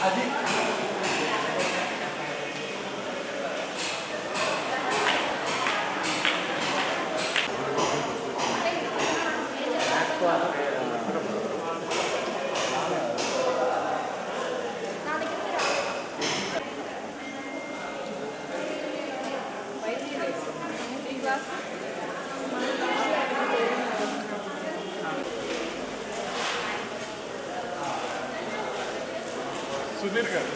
అది సుధీర్ గారు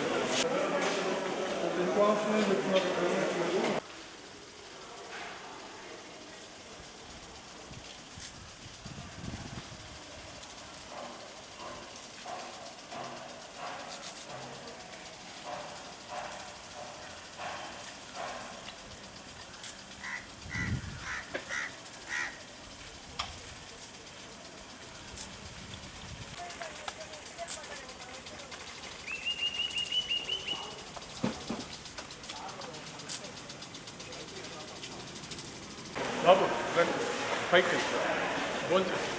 బాబు రండి పైకి భోజనం చేసి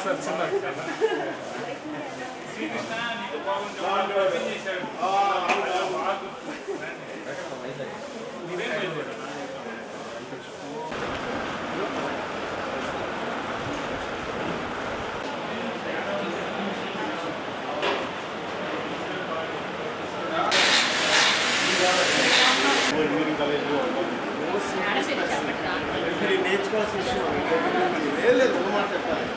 సార్ చిన్న నేర్చుకోవాల్సిన విషయం లేదు మాట చెప్పాలి.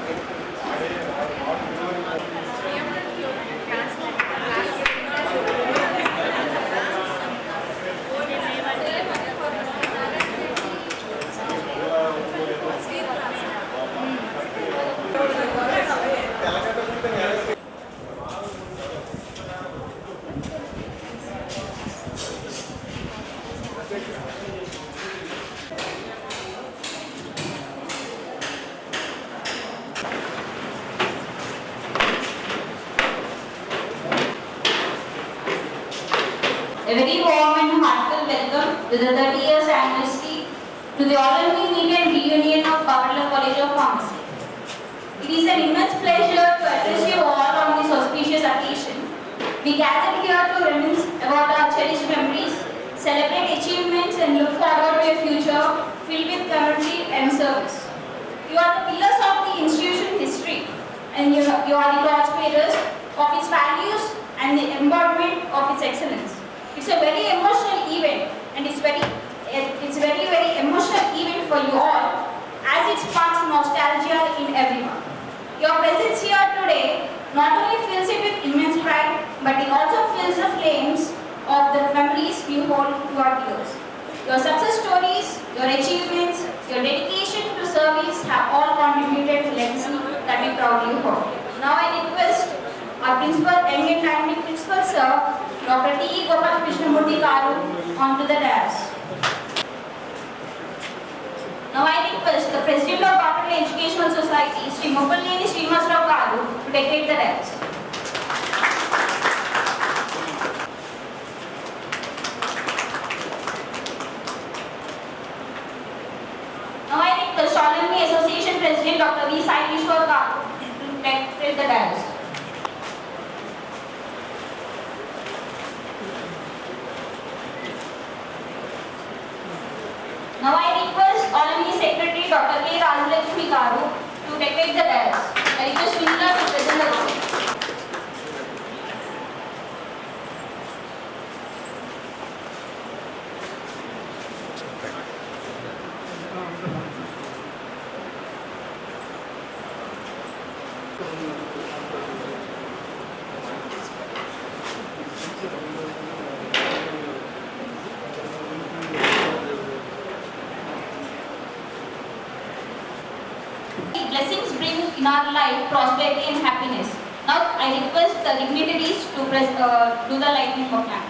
A very warm and heartfelt welcome to the 30 years anniversary to the All-India Meet and Reunion of Butler College of Pharmacy. It is an immense pleasure to address you all on this auspicious occasion. We gathered here to reminisce about our cherished memories, celebrate achievements and look forward to a future filled with community and service. You are the pillars of the institution history and you are the torchbearers of its values and the embodiment of its excellence. It's a very emotional event and it's very emotional event for you all as it sparks nostalgia in everyone. Your presence here today not only fills it with immense pride but it also fills the flames of the memories you hold to our dears. Your success stories, your achievements, your dedication to service have all contributed to legacy that we proudly hold. Now I request our principal, young and timely principal sir, Dr. T. Gopal Krishnamurthy Garu, onto the dais. Now I request the President of Butler Educational Society, Sri Mopalneni Srinivasarao Garu, to vacate the dais. Now I request All-India Association President Dr. V. Saileshwar Garu to vacate the dais. Now I request All-India Secretary Dr. K. Rajalakshmi Garu to vacate the dais. I request Vinila to present the vote. Blessings bring in our life prosperity and happiness. Now I request the dignitaries to do the lightning of lamp.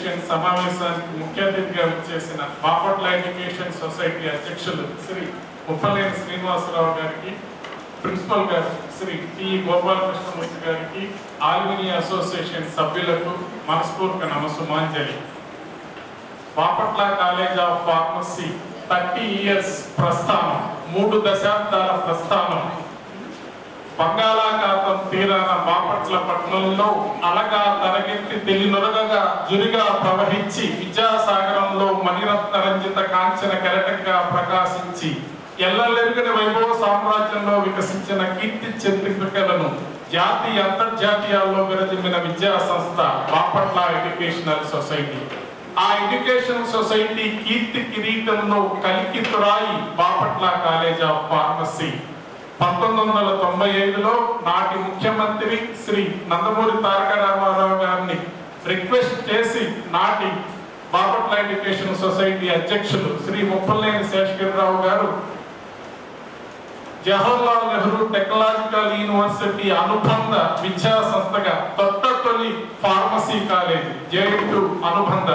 Association సమావేశానికి ముఖ్య అతిథిగా వచ్చేసిన Bapatla education society అధ్యక్షులు శ్రీ ముప్పలేని శ్రీనివాసరావు గారికి, principal గారు Shri T Gopalakrishnamurthy గారికి, alumni association సభ్యులకు మనస్ఫూర్తిక నమస్సుమాంజలి. Bapatla college of pharmacy 30 years ప్రస్థానం, 3 దశాబ్దాల ప్రస్థానం. బంగాళాఖాతం తీరాన బాపట్ల పట్టణంలో అలగా తరగెత్తి తెలినొరగగా జురిగా ప్రవహించి విద్యాసాగరంలో మణిరత్న రంజిత కాంచన కెరటంగా ప్రకాశించి ఎల్లలెరుగని వైభవ సామ్రాజ్యంలో వికసించిన కీర్తి చంద్రికలను జాతీయ అంతర్జాతీయాల్లో విరజిమ్మిన విద్యా సంస్థ బాపట్ల ఎడ్యుకేషనల్ సొసైటీ. ఆ ఎడ్యుకేషన్ సొసైటీ కీర్తి కిరీటంలో కలికి తురాయి బాపట్ల కాలేజ్ ఆఫ్ ఫార్మసీ. 1995లో నాటి ముఖ్యమంత్రి శ్రీ నందమూరి తారక రామారావు గారిని రిక్వెస్ట్ చేసి నాటి బాపట్ల ఎడ్యుకేషన్ సొసైటీ అధ్యక్షులు శ్రీ ముప్పలేని శేషగిరిరావు గారు జవహర్లాల్ నెహ్రూ టెక్నాలజికల్ యూనివర్సిటీ అనుబంధ విద్యా సంస్థగా తొలి ఫార్మసీ కాలేజీ, JN2 అనుబంధ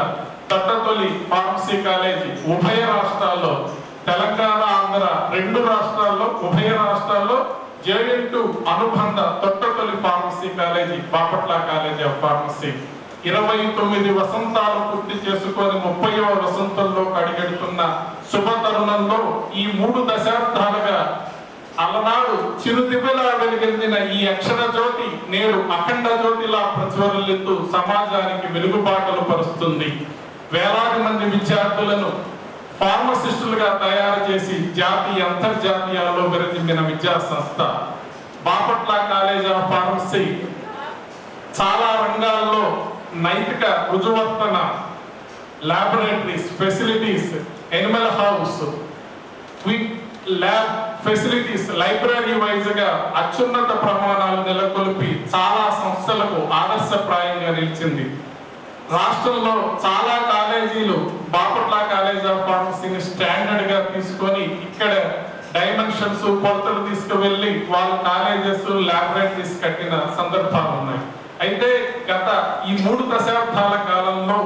తొలి ఫార్మసీ కాలేజీ ఉభయ రాష్ట్రాల్లో, తెలంగాణ ఆంధ్ర 2 రాష్ట్రాల్లో, ఉభయ రాష్ట్రాల్లో JN2 అనుబంధ తొలి pharmacy college Bapatla college of pharmacy. 29 వసంతాలు పూర్తి చేసుకొని 30వ వసంతంలో అడుగెడుతున్న శుభ తరుణంలో ఈ 3 దశాబ్దాలుగా అలనాడు చిరుదివ్వెలా వెలిగించిన ఈ అక్షర జ్యోతి నేడు అఖండ జ్యోతిలా ప్రజ్వరిల్లుతూ సమాజానికి వెలుగుబాటలు పరుస్తుంది. వేలాది మంది విద్యార్థులను ఫార్మసిస్టులుగా తయారు చేసి జాతీయ అంతర్జాతీయాల్లో విరజిమ్మిన విద్యా సంస్థ బాపట్ల కాలేజ్ ఆఫ్ ఫార్మసీ. చాలా రంగాల్లో నైతిక రుజువర్తన, laboratories facilities, animal house, lab facilities, library wise గా అత్యున్నత ప్రమాణాలు నెలకొల్పి చాలా సంస్థలకు ఆదర్శప్రాయంగా నిలిచింది. రాష్ట్రంలో చాలా కాలేజీలు బాపట్ల కాలేజ్ ఆఫ్ ఫార్మసీని స్టాండర్డ్ గా తీసుకొని ఇక్కడ డైమెన్షన్స్ కొలతలు తీసుకువెళ్ళి వాళ్ళ కాలేజెస్ ల్యాబొరేటరీస్ కట్టిన సందర్భాలు ఉన్నాయి. అయితే గత ఈ 3 దశాబ్దాల కాలంలో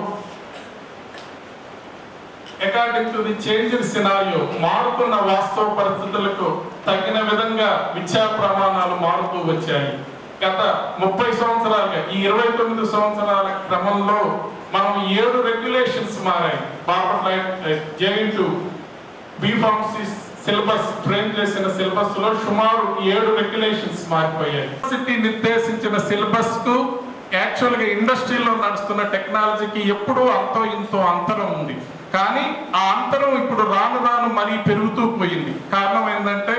according to the changed scenario, మారుతున్న వాస్తవ పరిస్థితులకు తగిన విధంగా విద్యా ప్రమాణాలు మారుతూ వచ్చాయి. గత 30 సంవత్సరాలుగా ఈ 29 సంవత్సరాల క్రమంలో మనం 7 రెగ్యులేషన్స్ మారాయి. Bapatla JN2 B.Pharmacy syllabus frame చేసిన సిలబస్ లో సుమారు 7 రెగ్యులేషన్స్ మారిపోయాయి. యూనివర్సిటీ నిర్దేశించిన సిలబస్ కు యాక్చువల్ గా ఇండస్ట్రీలో నడుస్తున్న టెక్నాలజీకి ఎప్పుడూ అంతో ఇంతో అంతరం ఉంది. కానీ ఆ అంతరం ఇప్పుడు రాను రాను మరీ పెరుగుతూ పోయింది. కారణం ఏంటంటే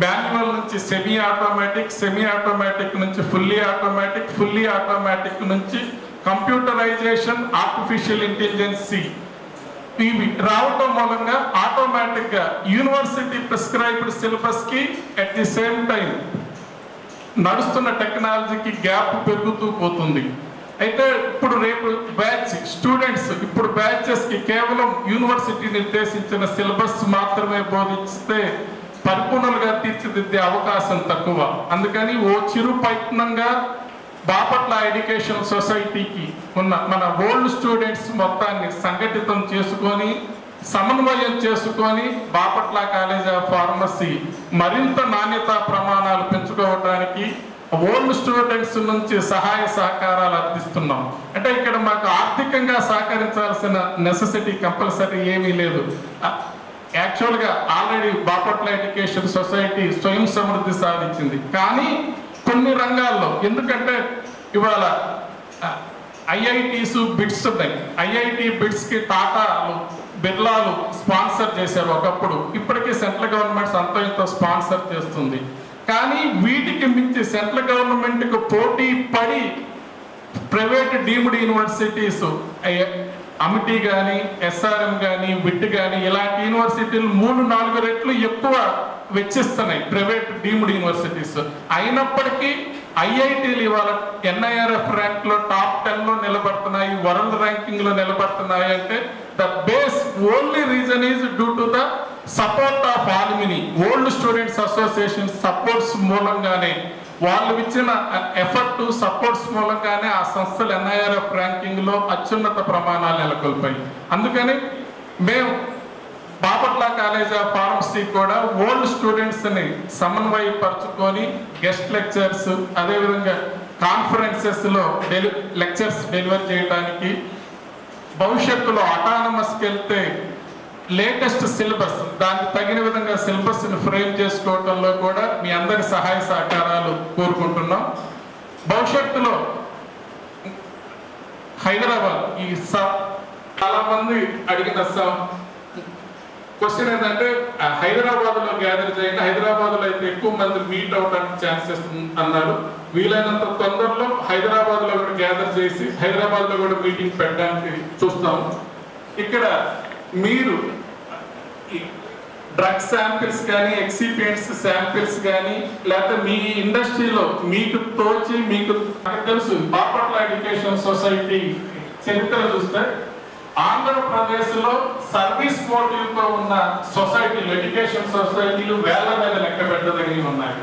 మాన్యువల్ నుంచి సెమీ ఆటోమేటిక్, సెమీ ఆటోమేటిక్ నుంచి ఫుల్లీ ఆటోమేటిక్ నుంచి కంప్యూటరైజేషన్, ఆర్టిఫిషియల్ ఇంటెలిజెన్సీ ఇవి రావటం మూలంగా ఆటోమేటిక్ గా యూనివర్సిటీ ప్రిస్క్రైబ్డ్ సిలబస్ కి అట్ ది సేమ్ టైం నడుస్తున్న టెక్నాలజీకి గ్యాప్ పెరుగుతూ పోతుంది. అయితే ఇప్పుడు రేపు బ్యాచ్ స్టూడెంట్స్ ఇప్పుడు బ్యాచెస్ కి కేవలం యూనివర్సిటీ నిర్దేశించిన సిలబస్ మాత్రమే బోధిస్తే పరిపూర్ణంగా తీర్చిదిద్దే అవకాశం తక్కువ. అందుకని ఓ చిరు ప్రయత్నంగా బాపట్ల ఎడ్యుకేషన్ సొసైటీకి ఉన్న మన ఓల్డ్ స్టూడెంట్స్ మొత్తాన్ని సంఘటితం చేసుకొని సమన్వయం చేసుకొని బాపట్ల కాలేజ్ ఆఫ్ ఫార్మసీ మరింత నాణ్యతా ప్రమాణాలు పెంచుకోవడానికి ఓల్డ్ స్టూడెంట్స్ నుంచి సహాయ సహకారాలు అందిస్తున్నాం. అంటే ఇక్కడ మాకు ఆర్థికంగా సహకరించాల్సిన నెసెసిటీ కంపల్సరీ ఏమీ లేదు. యాక్చువల్గా ఆల్రెడీ బాపట్ల ఎడ్యుకేషన్ సొసైటీ స్వయం సమృద్ధి సాధించింది. కానీ కొన్ని రంగాల్లో, ఎందుకంటే ఇవాళ ఐఐటీస్ బిడ్స్ ఉన్నాయి. ఐఐటి బిడ్స్కి టాటాలు, బిర్లాలు స్పాన్సర్ చేశారు ఒకప్పుడు. ఇప్పటికీ సెంట్రల్ గవర్నమెంట్ అంత ఇంత స్పాన్సర్ చేస్తుంది. కానీ వీటికి మించి సెంట్రల్ గవర్నమెంట్కి పోటీ పడి ప్రైవేట్ డీమ్డ్ యూనివర్సిటీస్ అమిటి కానీ, SRM కానీ, విట్ కానీ ఇలాంటి యూనివర్సిటీలు 3-4 రెట్లు ఎక్కువ వెచ్చిస్తున్నాయి ప్రైవేట్ డీమ్డ్ యూనివర్సిటీస్. అయినప్పటికీ ఐఐటీలు ఇవాళ NIRF ర్యాంక్లో టాప్ 10లో నిలబడుతున్నాయి, వరల్డ్ ర్యాంకింగ్లో నిలబడుతున్నాయి. అంటే the base only reason is due to the support of alumni old students association supports మూలంగానే వాళ్ళు ఇచ్చిన ఎఫర్ట్ సపోర్ట్స్ మూలంగానే ఆ సంస్థలు NIRF ర్యాంకింగ్లో అత్యున్నత ప్రమాణాలు నెలకొల్పాయి. అందుకని మేము బాపట్ల కాలేజ్ ఆఫ్ ఫార్మసీ కూడా ఓల్డ్ స్టూడెంట్స్ని సమన్వయపరచుకొని గెస్ట్ లెక్చర్స్ అదేవిధంగా కాన్ఫరెన్సెస్లో లెక్చర్స్ డెలివర్ చేయడానికి, భవిష్యత్తులో అటానమస్కి వెళ్తే లేటెస్ట్ సిలబస్ దానికి తగిన విధంగా సిలబస్ని ఫ్రేమ్ చేసుకోవడంలో కూడా మీ అందరి సహాయ సహకారాలు కోరుకుంటున్నాం. భవిష్యత్తులో హైదరాబాద్ చాలా మంది అడిగిన క్వశ్చన్ ఏంటంటే హైదరాబాద్లో గ్యాదర్ చేయండి, హైదరాబాద్లో అయితే ఎక్కువ మంది మీట్ అవడానికి ఛాన్సెస్ అన్నారు. వీలైనంత తొందరలో హైదరాబాద్లో కూడా గ్యాదర్ చేసి హైదరాబాద్లో కూడా మీటింగ్ పెట్టడానికి చూస్తాము. ఇక్కడ మీరు డ్రగ్ శాంపిల్స్ కానీ ఎక్సిపియంట్స్ శాంపిల్స్ కానీ లేకపోతే మీ ఇండస్ట్రీలో మీకు తోచి మీకు తెలుసు బాపట్ల ఎడ్యుకేషన్ సొసైటీ చరిత్ర చూస్తే ఆంధ్రప్రదేశ్లో సర్వీస్ మోటివ్తో ఉన్న సొసైటీలు ఎడ్యుకేషన్ సొసైటీలు వేల వేల లెక్క పెట్టదగినవి ఉన్నాయి.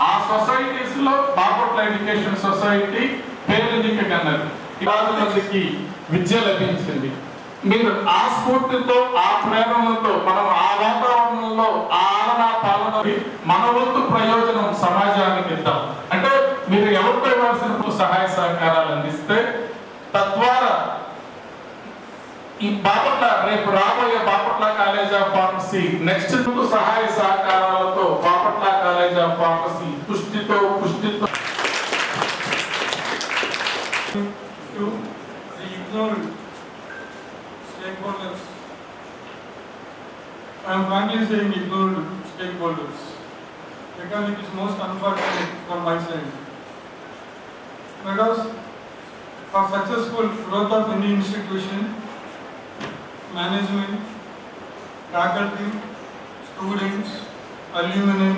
ఆ సొసైటీస్లో బాపట్ల ఎడ్యుకేషన్ సొసైటీ పేరు కన్నది. 10 మందికి విద్య లభించింది. మీరు ఆ స్ఫూర్తితో ఆ ప్రేరణతో మనం ఆ వాతావరణంలో ఆ ఆలనా పాలనకి మన వంతు ప్రయోజనం సమాజానికి ఇద్దాం. అంటే మీరు ఎవరితో ఇవ్వాల్సిన సహాయ సహకారాలు అందిస్తే తద్వారా ఈ బాపట్ల రేపు రాబోయే Bapatla college of pharmacy next సహాయ సహకారాలతో బాపట్ల కాలేజ్ ఆఫ్ ఫార్మసీ పుష్టితో stakeholders. I am frankly saying ignored stakeholders because it is most unfortunate from my side. Because for successful growth of any institution, management, faculty, students, alumni,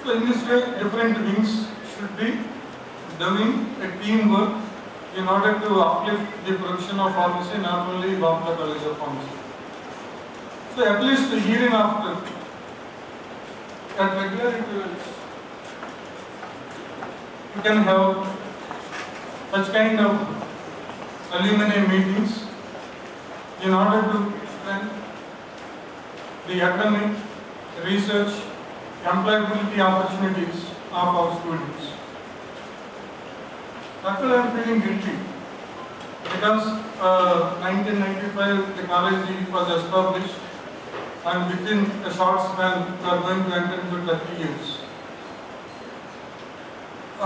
so in this way different wings should be doing a teamwork in order to uplift the profession of pharmacy, not only Bapulla College of Pharmacy. So at least hereinafter, at regular intervals, you can have such kind of alumni meetings in order to strengthen the academic, research, employability opportunities of our students. Actually, I am feeling guilty because 1995 the college was established and within a short span we are going to enter into 30 years.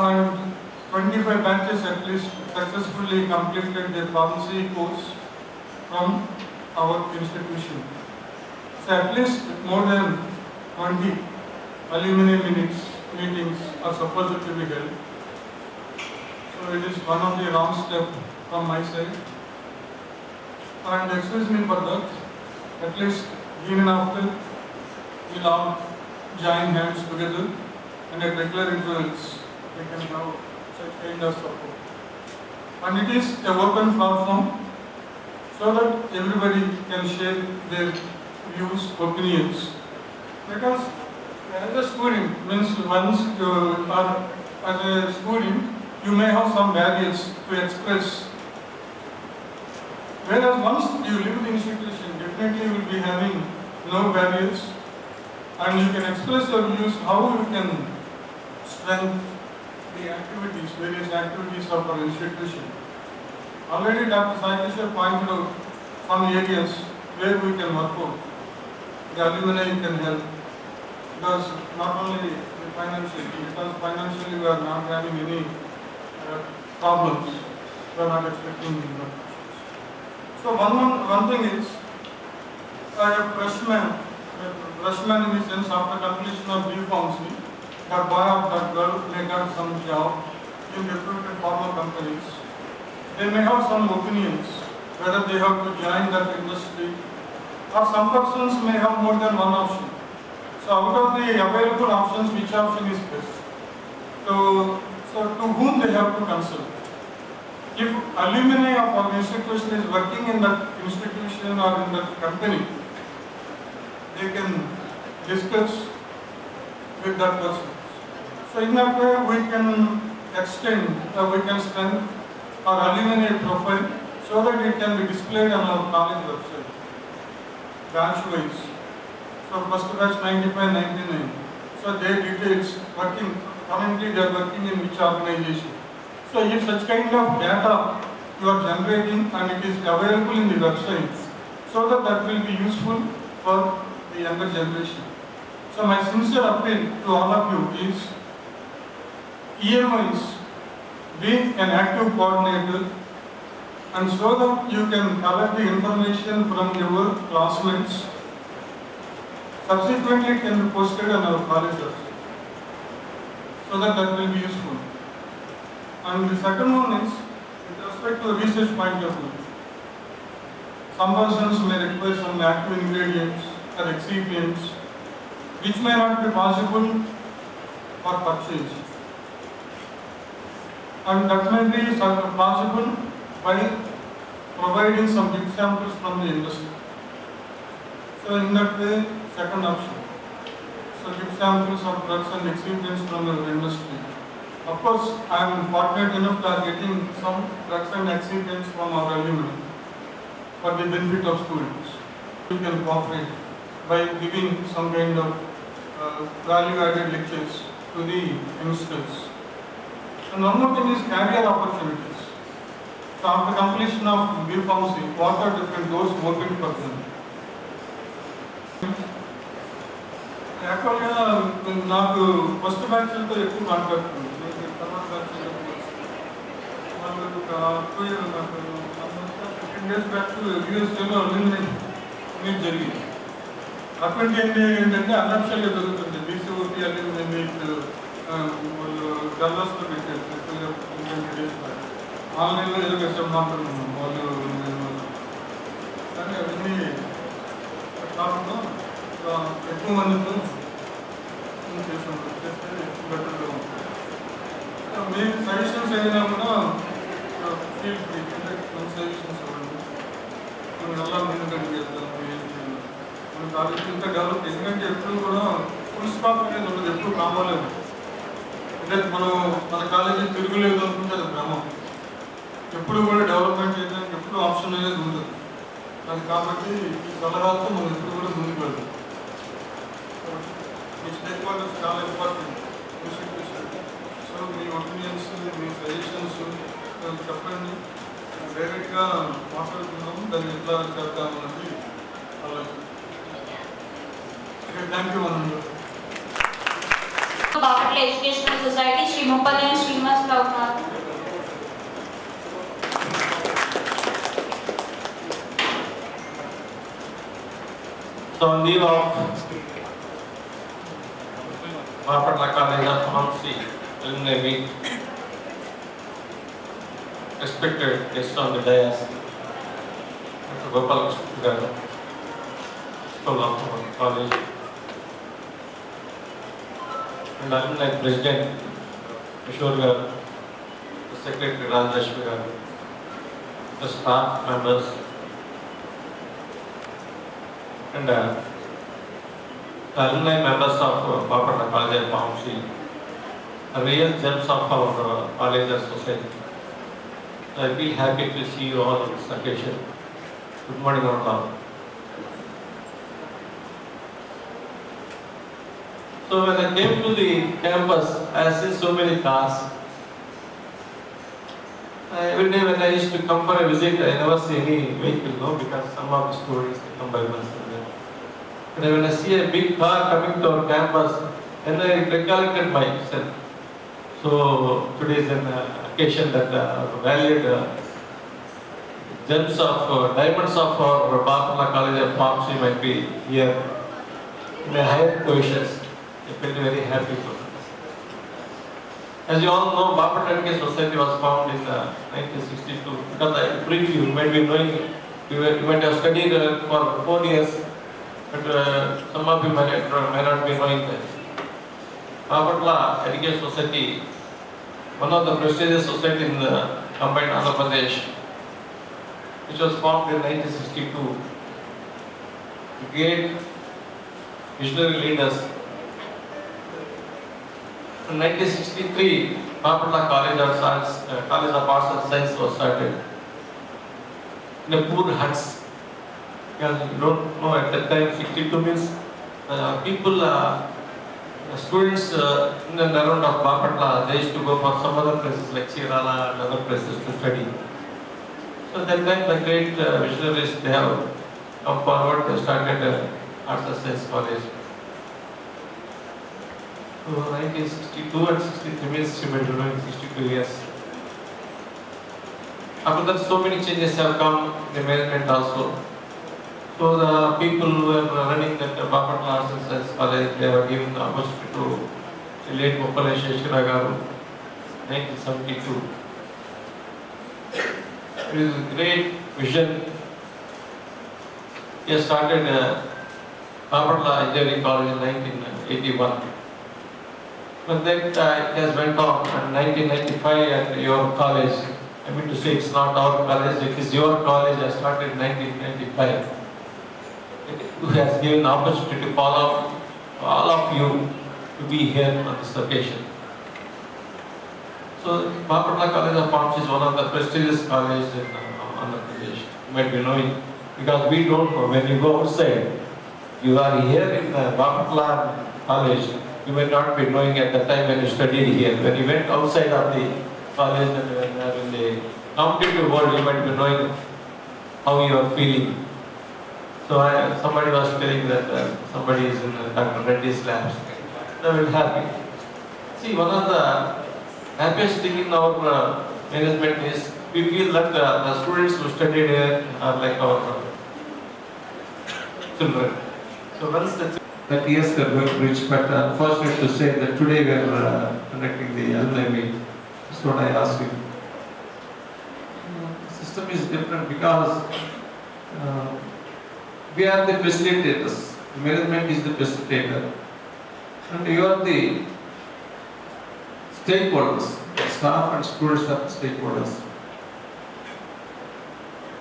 And 25 batches at least successfully completed their pharmacy course from our institution. So at least more than 20 alumni meetings are supposed to be held. So it is one of the wrong step from my side. And excuse me for that. At least even after we'll all join hands together and at regular intervals we can have such kind of support. And it is a open platform so that everybody can share their views, opinions. Because as a student means once or as a student you may have some barriers to express. Whereas once you leave the institution, definitely you will be having no barriers and you can express your views how you can strengthen the activities, various activities of our institution. Already Dr. Sai Kishore pointed out some areas where we can work out. The alumni can help because not only financially, because financially we are not having any problems. We are not expecting that. So one thing is, a freshman in the sense after completion of B.Pharmacy, that boy or that girl may get some job in reputed pharma companies. They may have some opinions whether they have to join that industry, or some persons may have more than one option. So out of the available options, which option is best? So to whom they have to consult? If alumni of our institution is working in that institution or in that company, they can discuss with that person. So in that way we can extend, we can strengthen our alumni profile so that it can be displayed on our college website, batch wise. So first batch 95, 99. So their details, working, currently they are working in which organization. So if such kind of data you are generating and it is available in the website, so that will be useful for the younger generation. So my sincere appeal to all of you is, EMIs, be an active coordinator, and so that you can collect the information from your classmates. Subsequently it can be posted on our college website, so that will be useful. And the second one is, with respect to the research point of view, some persons may require some active ingredients or excipients which may not be possible for purchase. And that may be possible by providing some gift samples from the industry. So in that way, second option. So gift samples of drugs and excipients from the industry. Of course, I am fortunate enough to getting some drugs and excipients from our alumni for the benefit of students. You can cooperate by giving some kind of value-added lectures to the youngsters. And one more thing is career opportunities. So after completion of B Pharmacy, what are different doors open for them? Actually, నాకు first బ్యాచ్లతో ఎక్కువ contact ఉంది. తర్వాత batch వాళ్ళకు 2 years నాకు 15 days back యూఎస్ఏలో meet జరిగింది. అటువంటి ఏంటంటే అనఫిషియల్గా జరుగుతుంది. బీసీఓపీ అనేది మీట్ వాళ్ళు డల్లాస్లో పెట్టారు. 15 days బ్యాక్ ఆన్లైన్లో ఏదో విషయం మాట్లాడుతున్నాం వాళ్ళు. కానీ అవన్నీ కాకుండా ఎక్కువ మందితో చేస్తే బెటర్గా ఉంటుంది. మీరు సజెషన్స్ ఏదైనా కూడా ఫీల్ ఫ్రీ, మన సజెషన్స్ ఇవ్వండి. మనం ఎలా ముందుకు చేద్దాం, మన కాలేజీ ఇంకా డెవలప్. ఎందుకంటే ఎప్పుడు కూడా ఫుల్ స్టాప్ అనేది ఉండదు, ఎప్పుడు కావాలేదు. అంటే మనం మన కాలేజీ తిరుగులేదు అనుకుంటే అది భ్రమం. ఎప్పుడు కూడా డెవలప్మెంట్ చేయడానికి ఎప్పుడు ఆప్షన్ అనేది ఉంటుంది. అది కాబట్టి ఈ సలహాలతో మనం ఎప్పుడు కూడా ముందుకు వెళ్తాం. మీ స్టేక్ హోల్డర్స్ చాలా ఇంపార్టెంట్. సో మీ ఒపీనియన్స్, మీ సజెషన్స్ చెప్పండి. డైరెక్ట్గా మాట్లాడుకుందాం, దాన్ని ఎట్లా చేద్దామన్నది ఆలోచన. థ్యాంక్ యూ అనండి. బాపట్ల ఎడ్యుకేషనల్ సొసైటీ శ్రీ ముప్పల్లి శ్రీనివాసరావు గారు. So on leave of Bapatla College of Pharmacy alumni meet, respected guests on the dais, Dr. Gopal Garu, School of College, and alumni President Kishore Garu, the Secretary Rajashmi Garu, the staff members, and the alumni members of Bapatla College of Pharmacy, the real gems of our college and society. I feel happy to see you all on this occasion. Good morning, all. So when I came to the campus, I have seen so many cars. Every day when I used to come for a visit, I never see any vehicle, no, because some of the students come by bus. And when I see a big car coming to our campus, and I recollected myself. So today is an occasion that valued gems of diamonds of our Bapatla College of Pharmacy might be here in a higher positions. I feel very happy for this. As you all know, Bapatla Education Society was found in 1962. Because I brief you might be knowing, you might have studied for 4 years. But some of you may not be knowing that. Bapatla Education Society, one of the prestigious society in the combined Andhra Pradesh, which was formed in 1962, to create visionary leaders. In 1963, Bapatla College of Arts and Science was started in a poor huts. Because you don't know at that time, 62 means students in and around of Bapatla, they used to go for some other places like Chirala and other places to study. So that time the great visionaries, they have come forward, they started Arts and Science College. So 1962 and 63 means you may be knowing 62 years. After that, so many changes have come in the management also. So the people who were running that Bapatla Arts and Science College, they were given the opportunity to the late Moppala Sheshira Garu, 1972. It is a great vision. He started Bapatla Engineering College in 1981. But then it has went on in 1995 at your college. I mean to say it's not our college, it is your college. I started in 1995. Who has given the opportunity to follow all of you to be here on this occasion. So Bapatla College of Arts is one of the prestigious colleges in Andhra Pradesh. You might be knowing, because we don't know. When you go outside, you are here in Bapatla College, you may not be knowing at the time when you studied here. When you went outside of the college and in the competitive world, you might be knowing how you are feeling. So somebody was telling that somebody is in Dr. Reddy's labs. They were happy. See, one of the happiest thing in our management is we feel that the students who studied here are like our children. So once that years we are going to reach, but unfortunate to say that today we are conducting the alumni meet. That's what I asked you. The system is different because we are the facilitators. The management is the facilitator. And you are the stakeholders. Staff and students are the stakeholders.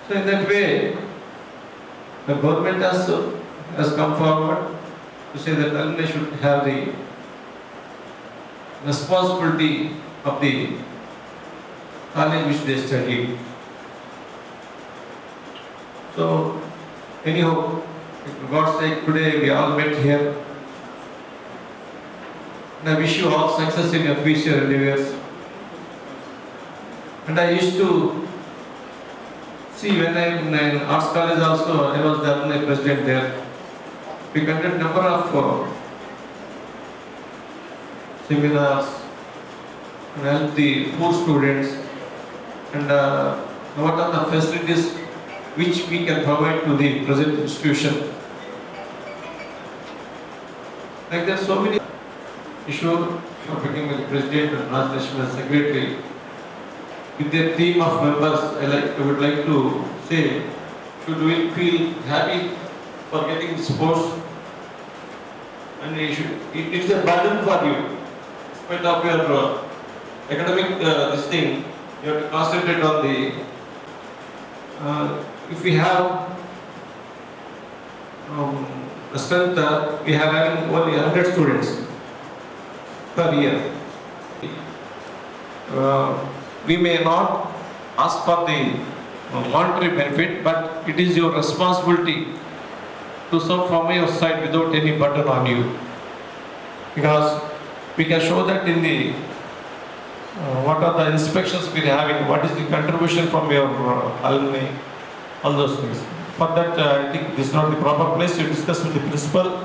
So in that way, the government has come forward to say that alumni should have the responsibility of the college which they studied. So anyhow, for God's sake, today we all met here. And I wish you all success in your future endeavors. And I used to see when I am in Arts College also, I was the alumni president there. We conducted a number of seminars and help the poor students, and what are the facilities which we can provide to the present institution. Like there are so many issues for becoming the president and Rajlakshmi as secretary. With their team of members, I would like to say, should we feel happy for getting this post? And it is a burden for you. Despite of your academic this thing, you have to concentrate on the. If we have the strength, we have having only 100 students per year. We may not ask for the monetary benefit, but it is your responsibility to serve from your side without any burden on you. Because we can show that in the what are the inspections we are having, what is the contribution from your alumni, all those things. For that, I think this is not the proper place to discuss with the principal.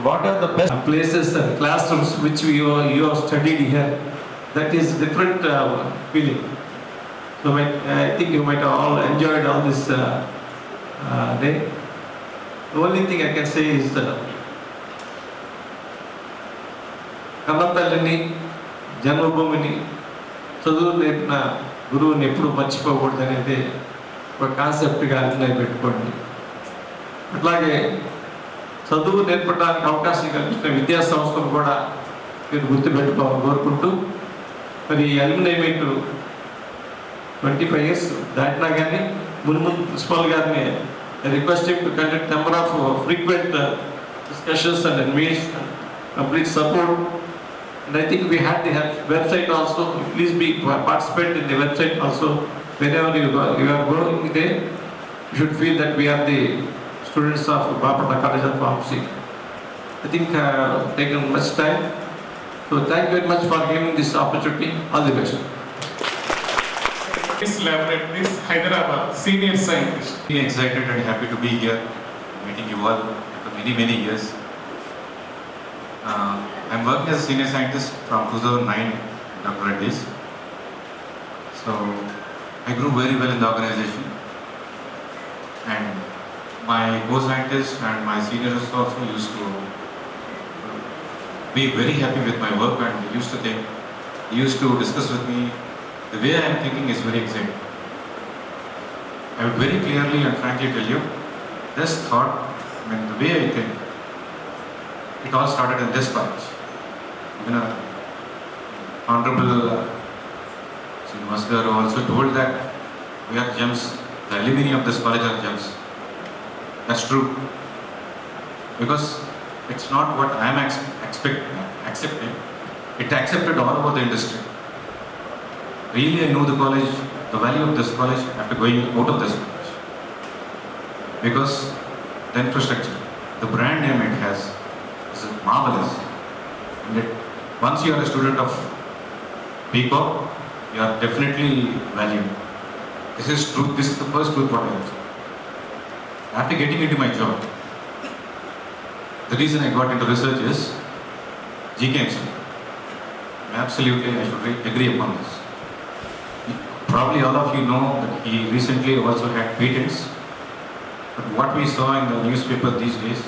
What are the best places and classrooms which you have studied here? That is different feeling. So I think you might have all enjoyed all this day. The only thing I can say is కన్నతల్లిని జన్మభూమిని చదువు నేర్పిన గురువుని ఎప్పుడు మర్చిపోకూడదు అనేది ఒక కాన్సెప్ట్గా అన్నీ పెట్టుకోండి. అట్లాగే చదువు నేర్పడానికి అవకాశం కల్పించిన విద్యా సంస్థలు కూడా మీరు గుర్తుపెట్టుకోవాలని కోరుకుంటూ, మరి అల్యూమినియం మీట్ 25 years దాటినా కానీ మున్ముందు ప్రిన్సిపల్ గారిని requesting to conduct number of frequent discussions and advice and complete support. And I think we had the website also. Please be participate in the website also. Whenever you are going there, you should feel that we are the students of Bapatla College of Pharmacy. I think taken much time. So thank you very much for giving this opportunity. All the best. This laboratories, Hyderabad, senior scientist. Really excited and happy to be here, meeting you all after many years. I'm working as a senior scientist from 2009, Dr. Reddy's. So I grew very well in the organization, and my co-scientists and my seniors also used to be very happy with my work, and they used to discuss with me. The way I am thinking is very exciting. I would very clearly and frankly tell you, this thought, the way I think, it all started in this college. Honorable Srinivas Garu also told that we are gems, the alumni of this college are gems. That's true. Because it's not what I am accepting, it accepted all over the industry. Really, I know the college, the value of this college after going out of this college. Because the infrastructure, the brand name it has is marvelous. And once you are a student of BCom, you are definitely valued. This is truth. This is the first truth what I have. After getting into my job, the reason I got into research is GKMC. Absolutely, I should agree upon this. Probably all of you know that he recently also had patents. But what we saw in the newspaper these days is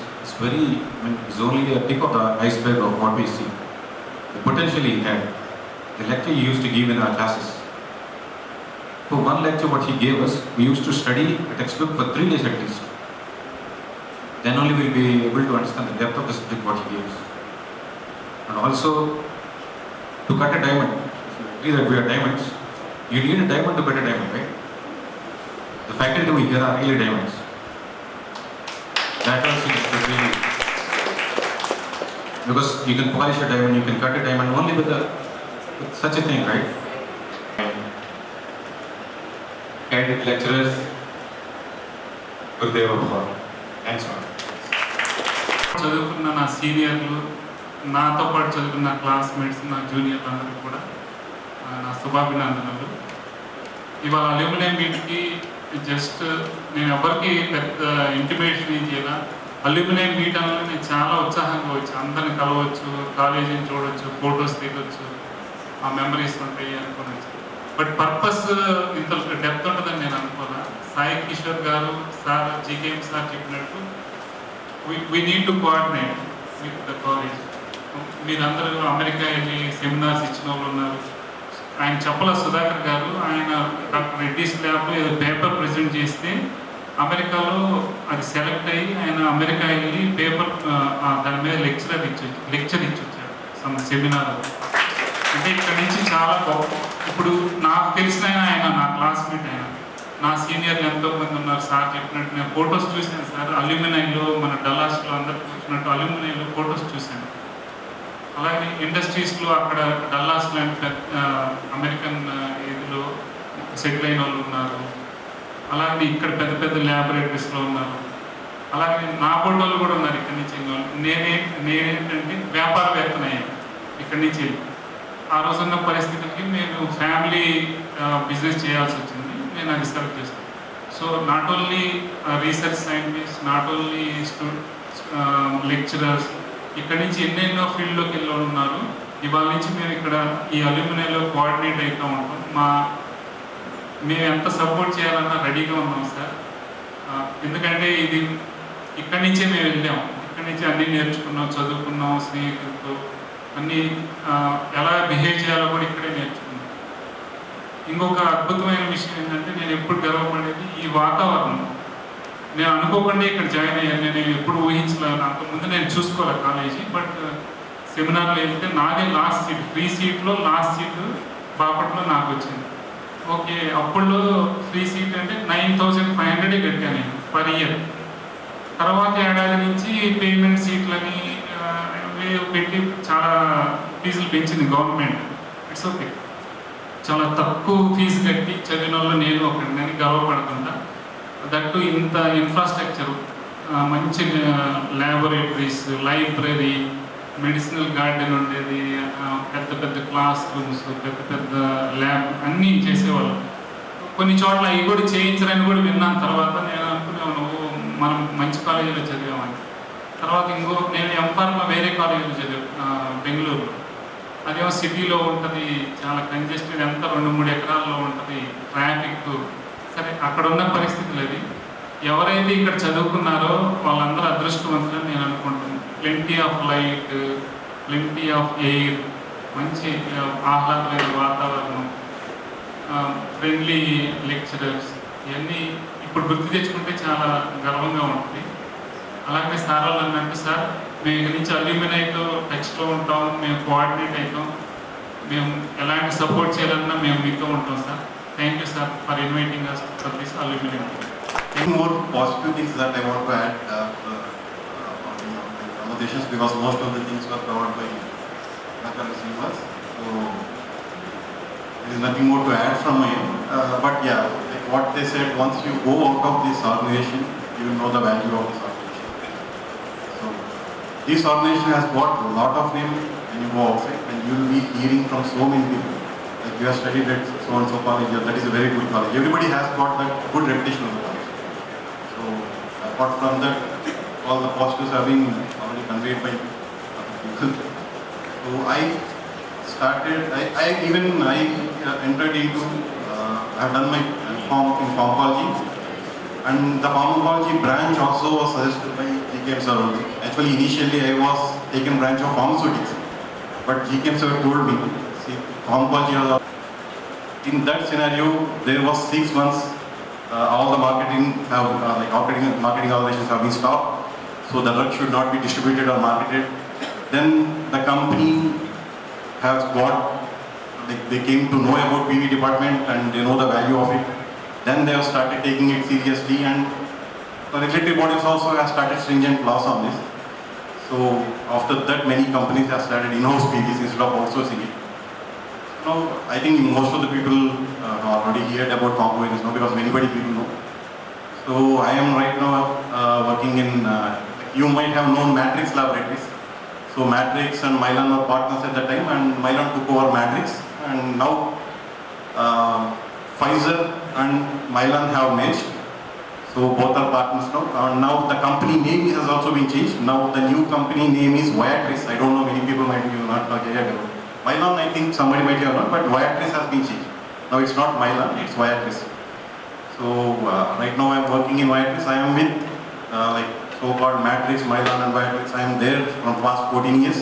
is only a tip of the iceberg of what we see. The potential he had, the lecture he used to give in our classes. For one lecture what he gave us, we used to study a textbook for 3 days at least. Then only we'll be able to understand the depth of the subject what he gave us. And also, to cut a diamond, if you agree that we are diamonds, you need a diamond to cut a diamond, right? The faculty we here are really diamonds. That also is really, because you can polish a diamond, you can cut a diamond only with such a thing, right? Guided lecturers, Gurudeva Bhava. Thanks, man. చదువుకున్న నా సీనియర్లు, నాతో పాటు చదువుకున్న classmates, నా జూనియర్లు అందరికీ కూడా నా శుభాభినందనలు. ఇవాళ అల్యూమినియం మీట్కి జస్ట్ నేను ఎవరికి పెద్ద ఇంటిమేషన్ ఏం చేయాల. అల్యూమినియం మీట్ అనేది నేను చాలా ఉత్సాహంగా వచ్చి అందరిని కలవచ్చు, కాలేజీని చూడవచ్చు, ఫొటోస్ దిగొచ్చు, ఆ మెమరీస్ ఉంటాయి అనుకోవచ్చు. బట్ పర్పస్ ఇంత డెప్త్ ఉంటుందని నేను అనుకోలే. సాయి కిషోర్ గారు సార్, జీకేఎం సార్ చెప్పినట్టు we need to coordinate with the college. మీరందరూ అమెరికా వెళ్ళి సెమినార్స్ ఇచ్చిన వాళ్ళు ఉన్నారు. ఆయన చెప్పల సుధాకర్ గారు, ఆయన డాక్టర్ రెడ్డిస్ ల్యాబ్లో ఏదో పేపర్ ప్రజెంట్ చేస్తే అమెరికాలో అది సెలెక్ట్ అయ్యి ఆయన అమెరికా వెళ్ళి పేపర్ దాని మీద లెక్చర్ ఇచ్చొచ్చారు సమ్ సెమినార్. అంటే ఇక్కడ నుంచి చాలా గొప్ప. ఇప్పుడు నాకు తెలిసిన ఆయన నా క్లాస్మేట్, ఆయన నా సీనియర్లు ఎంతోమంది ఉన్నారు. సార్ చెప్పినట్టు నేను ఫొటోస్ చూశాను సార్. అల్యూమినియంలో మన డల్లాస్లో అందరు చూసినట్టు అల్యూమినియంలో ఫొటోస్ చూశాను. అలాగే ఇండస్ట్రీస్లో అక్కడ డల్లాస్ లాంటి అమెరికన్ ఇదిలో సెటిల్ అయిన వాళ్ళు ఉన్నారు. అలాగే ఇక్కడ పెద్ద పెద్ద ల్యాబొరేటరీస్లో ఉన్నారు. అలాగే నా ఫోటోలు కూడా ఉన్నారు ఇక్కడి నుంచి. నేనేంటంటే వ్యాపారవేత్తనయ్యాను ఇక్కడి నుంచి. ఆ రోజున్న పరిస్థితులకి నేను ఫ్యామిలీ బిజినెస్ చేయాల్సి వచ్చింది. నేను అది సెలెక్ట్ చేస్తాను. So not only research scientist, not only lecturers, ఇక్కడ నుంచి ఎన్నెన్నో ఫీల్డ్లోకి వెళ్ళి ఉన్నారు. ఇవాళ నుంచి మేము ఇక్కడ ఈ అల్యూమినియంలో కోఆర్డినేట్ అవుతూ ఉంటాం. మేము ఎంత సపోర్ట్ చేయాలన్నా రెడీగా ఉన్నాం సార్. ఎందుకంటే ఇది ఇక్కడి నుంచే మేము వెళ్ళాం, ఇక్కడి నుంచి అన్నీ నేర్చుకున్నాం, చదువుకున్నాం, స్నేహితులతో అన్నీ ఎలా బిహేవ్ చేయాలో కూడా ఇక్కడే నేర్చుకున్నాం. ఇంకొక అద్భుతమైన విషయం ఏంటంటే నేను ఎప్పుడు గర్వపడేది ఈ వాతావరణం. నేను అనుకోకుండా ఇక్కడ జాయిన్ అయ్యాను. నేను ఎప్పుడు ఊహించలేను. అంతకుముందు నేను చూసుకోవాలి కాలేజీ. బట్ సెమినార్లో వెళ్తే నాదే లాస్ట్ సీట్, ఫ్రీ సీట్లో లాస్ట్ సీట్ బాపట్లో నాకు వచ్చింది. ఓకే, అప్పుడు ఫ్రీ సీట్ అంటే 9,500 కట్టాను నేను పర్ ఇయర్. తర్వాత ఏడాది నుంచి పేమెంట్ సీట్లని పెట్టి చాలా ఫీజులు పెంచింది గవర్నమెంట్. ఇట్స్ ఓకే, చాలా తక్కువ ఫీజు కట్టి చదివిన వాళ్ళు నేను ఒకరిని గర్వపడుతుంటా. దట్టు ఇంత ఇన్ఫ్రాస్ట్రక్చరు, మంచి ల్యాబొరేటరీస్, లైబ్రరీ, మెడిసినల్ గార్డెన్ ఉండేది, పెద్ద పెద్ద క్లాస్ రూమ్స్, పెద్ద పెద్ద ల్యాబ్ అన్నీ చేసేవాళ్ళు. కొన్ని చోట్ల అవి కూడా చేయించరని కూడా విన్నాను. తర్వాత నేను అనుకున్నాను మనం మంచి కాలేజీలో చదివామని. తర్వాత నేను ఎంఫార్మా వేరే కాలేజీలో చదివాను బెంగళూరులో. అదేమో సిటీలో ఉంటుంది, చాలా కంజెస్టెడ్, ఎంత 2-3 ఎకరాల్లో ఉంటుంది, ట్రాఫిక్. సరే, అక్కడ ఉన్న పరిస్థితులు అది. ఎవరైతే ఇక్కడ చదువుకున్నారో వాళ్ళందరూ అదృష్టవంతులని నేను అనుకుంటున్నాను. Plenty of light, plenty of air, మంచి ఆహ్లాదమైన వాతావరణం, ఫ్రెండ్లీ లెక్చరర్స్, ఇవన్నీ ఇప్పుడు గుర్తు తెచ్చుకుంటే చాలా గర్వంగా ఉంటుంది. అలాగే సార్ వాళ్ళు అన్నట్టు, సార్ మేము ఇక్కడి నుంచి అల్యూమినైతో టచ్లో ఉంటాం, మేము కోఆర్డినేట్ అవుతాం, మేము ఎలాంటి సపోర్ట్ చేయాలన్నా మేము మీతో ఉంటాం sir. Thank you sir for inviting us for this alumni. More positive things that I want to add on the conversations, because most of the things were covered by Dr. Srinivas. So there is nothing more to add from my end. But yeah, like what they said, once you go out of this organization, you will know the value of this organization. So this organization has got a lot of name when you go outside, and you will be hearing from so many people. Like you have studied at so and so college, that is a very good college. Everybody has got that good reputation of the college. So apart from that, all the positives have been already conveyed by other people. So I entered into, I have done my MPharm in pharmacology, and the pharmacology branch also was suggested by GKM sir only. Actually, initially I was taken branch of pharmaceutics, but GKM sir told me, see, pharmacology, in that scenario, there was 6 months, all the marketing organizations have been stopped, so the drug should not be distributed or marketed. Then the company has got, they came to know about PV department and they know the value of it. Then they have started taking it seriously, and the regulatory bodies also have started stringent laws on this. So after that, many companies have started in-house PVs instead of outsourcing it. Now, I think most of the people already heard about compounds now, because many people know. So I am right now working in, you might have known Matrix Laboratories. So Matrix and Mylan were partners at that time, and Mylan took over Matrix, and now Pfizer and Mylan have merged. So both are partners now. Now the company name has also been changed. Now the new company name is Viatris. I don't know, many people might be not aware about. Mylan, I think somebody might have known, but Viatris has been changed. Now it's not Mylan, it's Viatris. So right now I am working in Viatris. I am with like so-called Matrix, Mylan and Viatris. I am there from past 14 years.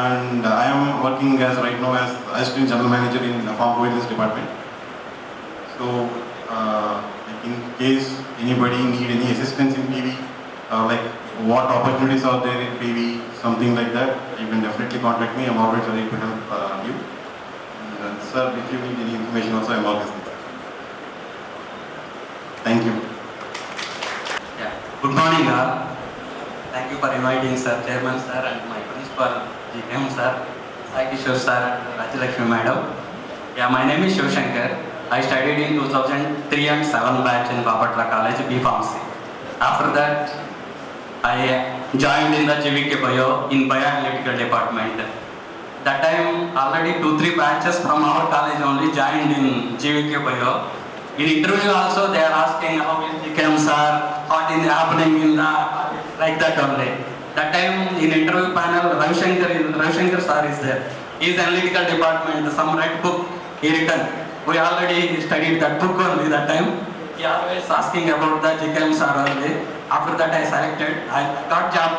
And I am working as right now as Assistant General Manager in the Pharmacovigilance Department. So like in case anybody need any assistance in PV, like what opportunities are there in PV, something like that, you can definitely contact me. I am always ready to help you. And, sir, if you need any information also, I am always there. Thank you. Yeah. Good morning, thank you for inviting sir, chairman sir, and my principal GKM sir, Sai Kishore sir, and Rajyalakshmi madam. Yeah, my name is Shiv Shankar. I studied in 2003 and 7 batch in Bapatla College, B Pharmacy. After that, I joined in the GVK Bio in Bioanalytical Department. That time, already 2-3 batches from our college only joined in GVK Bio. In interview also, they are asking how is GKM sir, what is happening in the, like that only. That time, in interview panel, Ravi Shankar sir is there. He is analytical department, some red book he written. We already studied that book only that time. He always asking about the GKM sir only. After that I selected, I got job,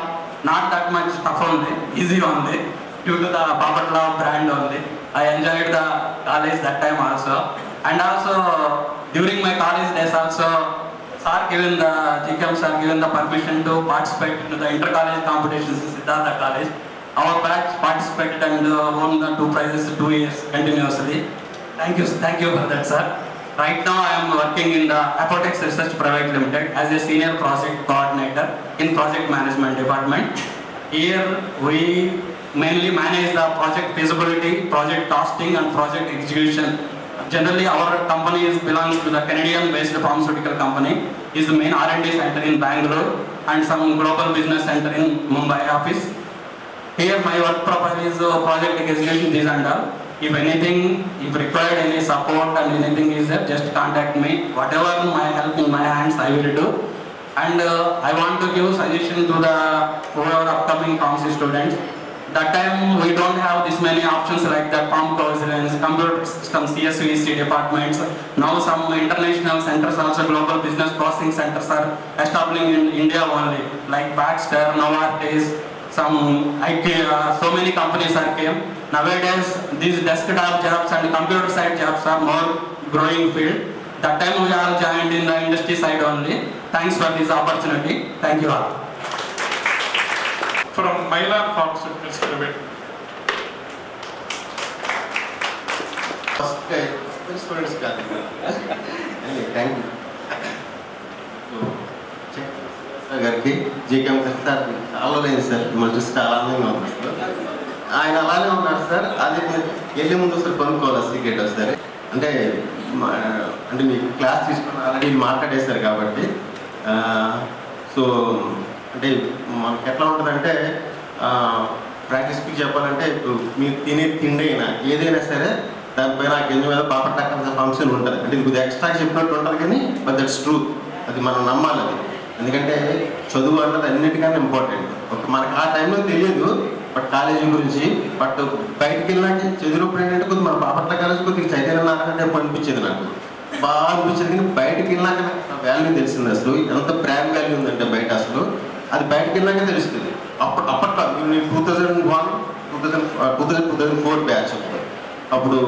not that much tough only, easy only, due to the Bapatla brand only. I enjoyed the college that time also. And also, during my college days also, GKM sir given the permission to participate in the inter-college competitions in Siddhartha College. Our batch participated and won the 2 prizes 2 years continuously. Thank you for that, sir. Right now I am working in the Apotex Research Private Limited as a senior project coordinator in project management department. Here we mainly manage the project feasibility, project costing and project execution. Generally our company belongs to the Canadian based pharmaceutical company. Is the main R&D center in Bangalore and some global business center in Mumbai office. Here my work profile is project execution, this and all. If anything, if required any support and anything is there, just contact me. Whatever my help in my hands, I will do. And I want to give suggestion to the whoever upcoming pharmacy students. That time we don't have this many options like the pharmacovigilance, computer systems, CSVC departments. Now some international centers, also global business processing centers are establishing in India only, like Baxter, Novartis, some IKEA, so many companies are came. Nowadays, these desktop jobs and computer side jobs are more growing field. That time we all joined in the industry side only. Thanks for this opportunity. Thank you all. From Mylan Pharmaceuticals Private. First, students got it. Thank you. గారికి GKM sir చాలా లేదు sir మిమ్మల్ని చూసి చాలా ఆనందంగా ఉంది sir. ఆయన అలానే ఉన్నారు సార్. అది వెళ్ళే ముందు ఒకసారి కొనుక్కోవాలి సీక్రెట్ వస్తారు అంటే అంటే మీకు క్లాస్ తీసుకుని ఆల్రెడీ మాట్లాడేశారు కాబట్టి సో అంటే మనకి ఎట్లా ఉంటుందంటే ప్రాక్టీస్కి చెప్పాలంటే ఇప్పుడు మీరు తినే తిండి అయినా ఏదైనా సరే దానిపైన గింజ మీద బాపట్ల ఫంక్షన్ ఉంటుంది. అంటే ఇది కొద్దిగా ఎక్స్ట్రా చెప్పినట్టు ఉంటుంది కానీ బట్ దట్స్ ట్రూత్. అది మనం నమ్మాలి. అది ఎందుకంటే చదువు అన్నది అన్నిటికన్నా ఇంపార్టెంట్. మనకు ఆ టైంలో తెలియదు బట్ కాలేజీ గురించి బట్ బయటకు వెళ్ళినాక చదివినప్పుడు ఏంటంటే కొద్దిగా మన బాపట్ల కాలేజీ కొద్దిగా చైతన్య నాకంటే అనిపించేది. నాకు బాగా అనిపించేది కానీ బయటకు వెళ్ళినాక వాల్యూ తెలిసింది. అసలు ఎంత బ్రాండ్ వాల్యూ ఉందంటే బయట అసలు అది బయటకు వెళ్ళాక తెలుస్తుంది. అప్పట్లో నేను 2004 బ్యాచ్ అప్పుడు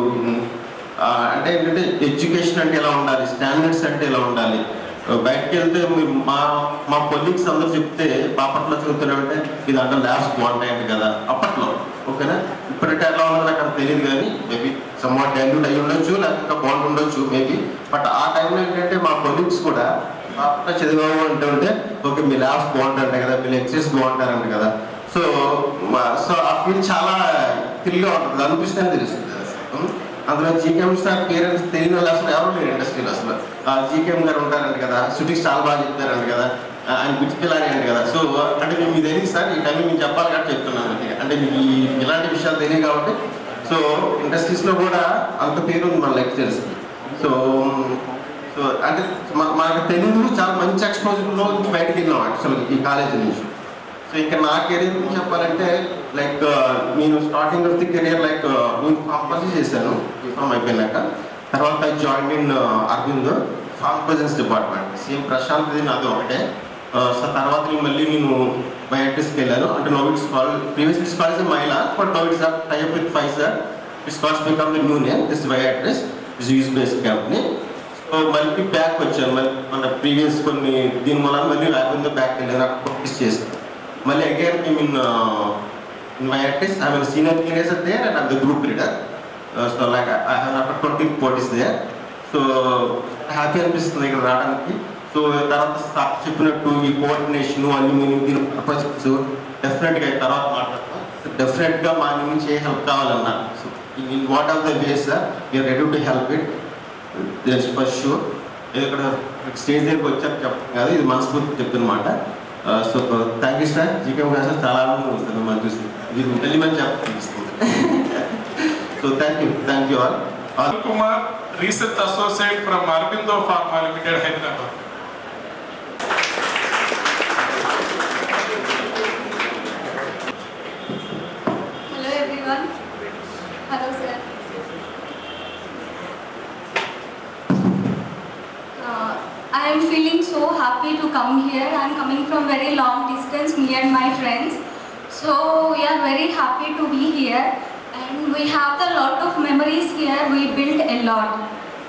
అంటే ఏంటంటే ఎడ్యుకేషన్ అంటే ఎలా ఉండాలి, స్టాండర్డ్స్ అంటే ఎలా ఉండాలి. బయటకు వెళ్తే మీరు మా కొలీగ్స్ అందరూ చెప్తే బాపట్ల చదువుతున్నామంటే ఇది అంటే ల్యాబ్స్ బాగుంటాయంట కదా అప్పట్లో. ఓకేనా, ఇప్పుడంటే ఎలా ఉన్నది నాకు అక్కడ తెలియదు కానీ మేబీ సమ్వాట్ డైల్యూట్ అయ్యి ఉండొచ్చు లేకపోతే ఇంకా బాగుండొచ్చు మేబీ. బట్ ఆ టైంలో ఏంటంటే మా కొలీగ్స్ కూడా బాపట్ల చదివాము అంటే ఓకే మీ ల్యాబ్స్ బాగుంటారంట కదా, మీ లెక్చర్స్ బాగుంటారంట కదా. సో ఆ ఫీల్ చాలా థ్రిల్గా ఉంటుంది, అనిపిస్తేనే తెలుస్తుంది. అందులో జీకేఎం సార్ పేరెంట్స్ తెలియని వాళ్ళు అసలు ఎవరు లేరు ఇండస్ట్రీలో. అసలు జీకేఎం గారు ఉంటారంట కదా, షూటింగ్స్ చాలా బాగా చెప్తారంట కదా, ఆయన పిచ్చిపిల్లారి అంట కదా. సో అంటే మేము మీకు తెలియదు సార్, ఈ టైం మేము చెప్పాలి కాబట్టి చెప్తున్నాను. అంటే మీకు ఇలాంటి విషయాలు తెలియదు కాబట్టి. సో ఇండస్ట్రీస్లో కూడా అంత పేరు ఉంది మన లెక్చర్స్. సో సో అంటే మనకు తెలియదు, చాలా మంచి ఎక్స్పోజర్లో బయటకు వెళ్ళాం యాక్చువల్గా ఈ కాలేజీ నుంచి. సో ఇంకా నా కెరీర్ గురించి చెప్పాలంటే లైక్ నేను starting of the career like నేను ఫార్మసీ చేశాను బీఫామ్ అయిపోయినాక. తర్వాత I join in Aravind pharmacogens department. Same ప్రశాంత్ది నాది ఒకటే. సో తర్వాత మళ్ళీ నేను బయోటిక్స్కి వెళ్ళాను. అంటే no it's call previous it's calls Mylan but no it's type with Pfizer. It's calls become the new name this biotics is US based company. So మళ్ళీ బ్యాక్ వచ్చాను, మళ్ళీ మన ప్రీవియస్ కొన్ని దీని వల్ల మళ్ళీ అరవింద్ బ్యాక్ వెళ్ళాను, అక్కడ ప్రాక్టీస్ చేశాను. Mali again came in Viatis. I am a senior teenager there and I am the group leader. So like I have about 20 parties there. So happy అనిపిస్తుంది ఇక్కడ రావడానికి. సో తర్వాత స్టాఫ్ చెప్పినట్టు ఈ కోఆర్డినేషన్ అన్ని దీని ప్రాజెక్ట్స్ డెఫినెట్గా తర్వాత మాట్లాడతాం. డెఫినెట్గా మా నుంచి ఏ హెల్ప్ కావాలన్నా so in what of the ways we're ready to help it just for sure. ఇక్కడ స్టేజ్ దగ్గరికి వచ్చాక చెప్పడం కాదు, ఇది మనస్ఫూర్తి చెప్తున్నమాట. So thank you sir. GKM గారు సార్ చాలా ఆనందంగా వస్తుంది మనం చూసి, మీరు మళ్ళీ మంచి చెప్పిస్తుంది. So thank you all. Arun Kumar, Research Associate from Aurobindo Pharma Limited, Hyderabad. Hello everyone. Hello sir. I am feeling so happy to come here. I am coming from very long distance, me and my friends. So we are very happy to be here and we have a lot of memories here. We built a lot.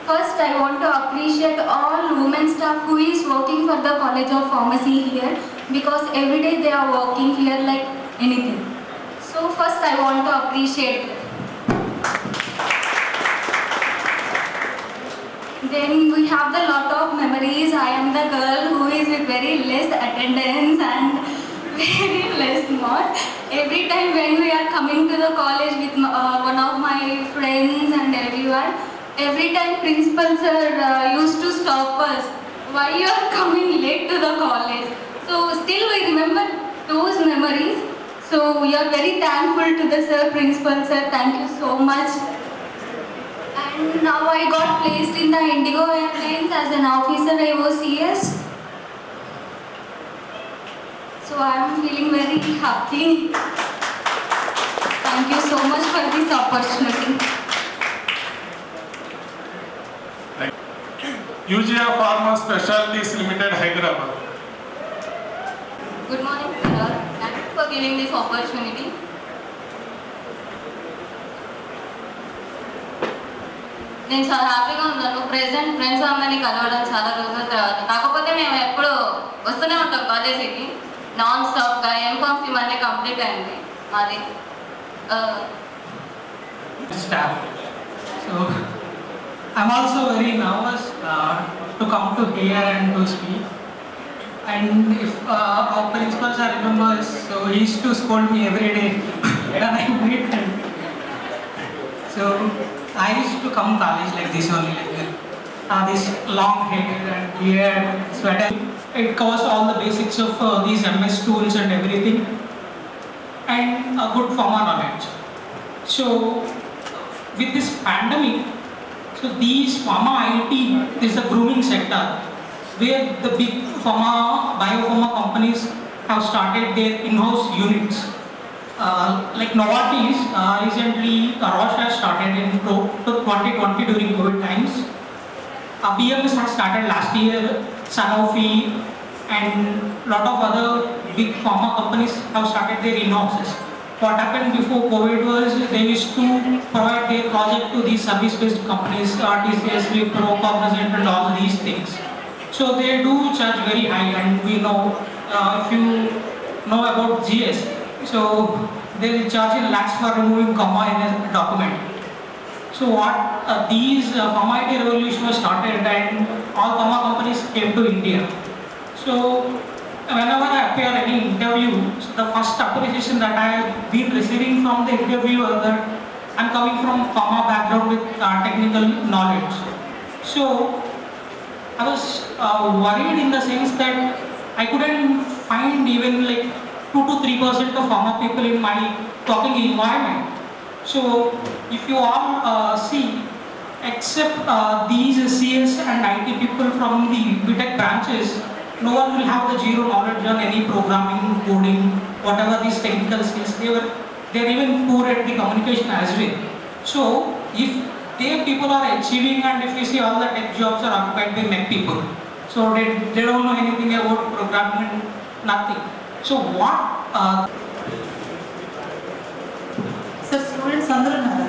First I want to appreciate all women staff who is working for the College of Pharmacy here because every day they are working here like anything. So first I want to appreciate. then we have the lot of memories. I am the girl who is with very less attendance and very less marks. Every time when we are coming to the college with one of my friends and everyone, every time principal sir used to stop us. Why you are coming late to the college? So still we remember those memories. So we are very thankful to the sir, principal sir. Thank you so much. And now I got placed in the Indigo Airlines as an officer AOCS. So I am feeling very happy. Thank you so much for this opportunity. UGA Pharma Specialties Limited, Hyderabad. Good morning, sir. Thank you for giving this opportunity. నేను చాలా హ్యాపీగా ఉన్నాను. Present friends అందరినీ కలవడం చాలా రోజుల తర్వాత. కాకపోతే మేము ఎప్పుడు వస్తూనే ఉంటాం కాలేజీకి నాన్ స్టాప్గా. ఎంఫామ్సీ మళ్ళీ కంప్లీట్ అయింది మాది. Staff. So I'm also very nervous to come to here and to speak. And if our principal sir remembers, so he used to scold me every day when I meet him. So I used to come college like this only, like this long hair and beard, sweater. It covers all the basics of these MS tools and everything, and a good pharma knowledge. So with this pandemic, so these pharma IT is the grooming sector where the big pharma, biopharma companies have started their in-house units. Like Novartis, recently Roche has started in 2020 during COVID times. BMS has started last year, Sanofi and lot of other big pharma companies have started their in-houses. What happened before COVID was they used to provide their project to these service-based companies, TCS, Wipro, Cognizant and all these things. So they do charge very high, and we know if you know about GS, so they will charge in lakhs for removing comma in a document. So what these pharma IT revolution was started, and all pharma companies came to India. So whenever I appear any interview, so the first appreciation that I have been receiving from the interviewer that I'm coming from pharma background with technical knowledge. So I was worried in the sense that I couldn't find even like 2 to 3% of pharma people in my talking environment. So if you all see, except these CS and IT people from the BTech branches, no one will have the zero knowledge on any programming, coding, whatever these technical skills. They're even poor at the communication as well. So if they people are achieving, and if you see all the tech jobs are occupied by Mac people, so they don't know anything about programming, nothing. So what? Sir, students అందరూ ఉన్నారా?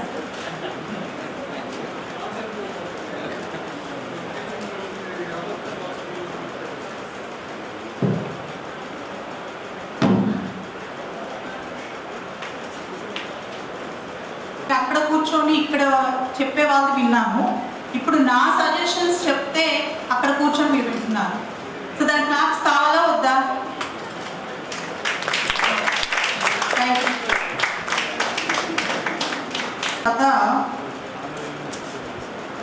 అక్కడ కూర్చొని ఇక్కడ చెప్పే వాళ్ళు విన్నాము. ఇప్పుడు నా సజెషన్స్ చెప్తే అక్కడ కూర్చొని మీరు వింటున్నారు. సో దాని క్లాప్స్ కావాలా వద్దా? తర్వాత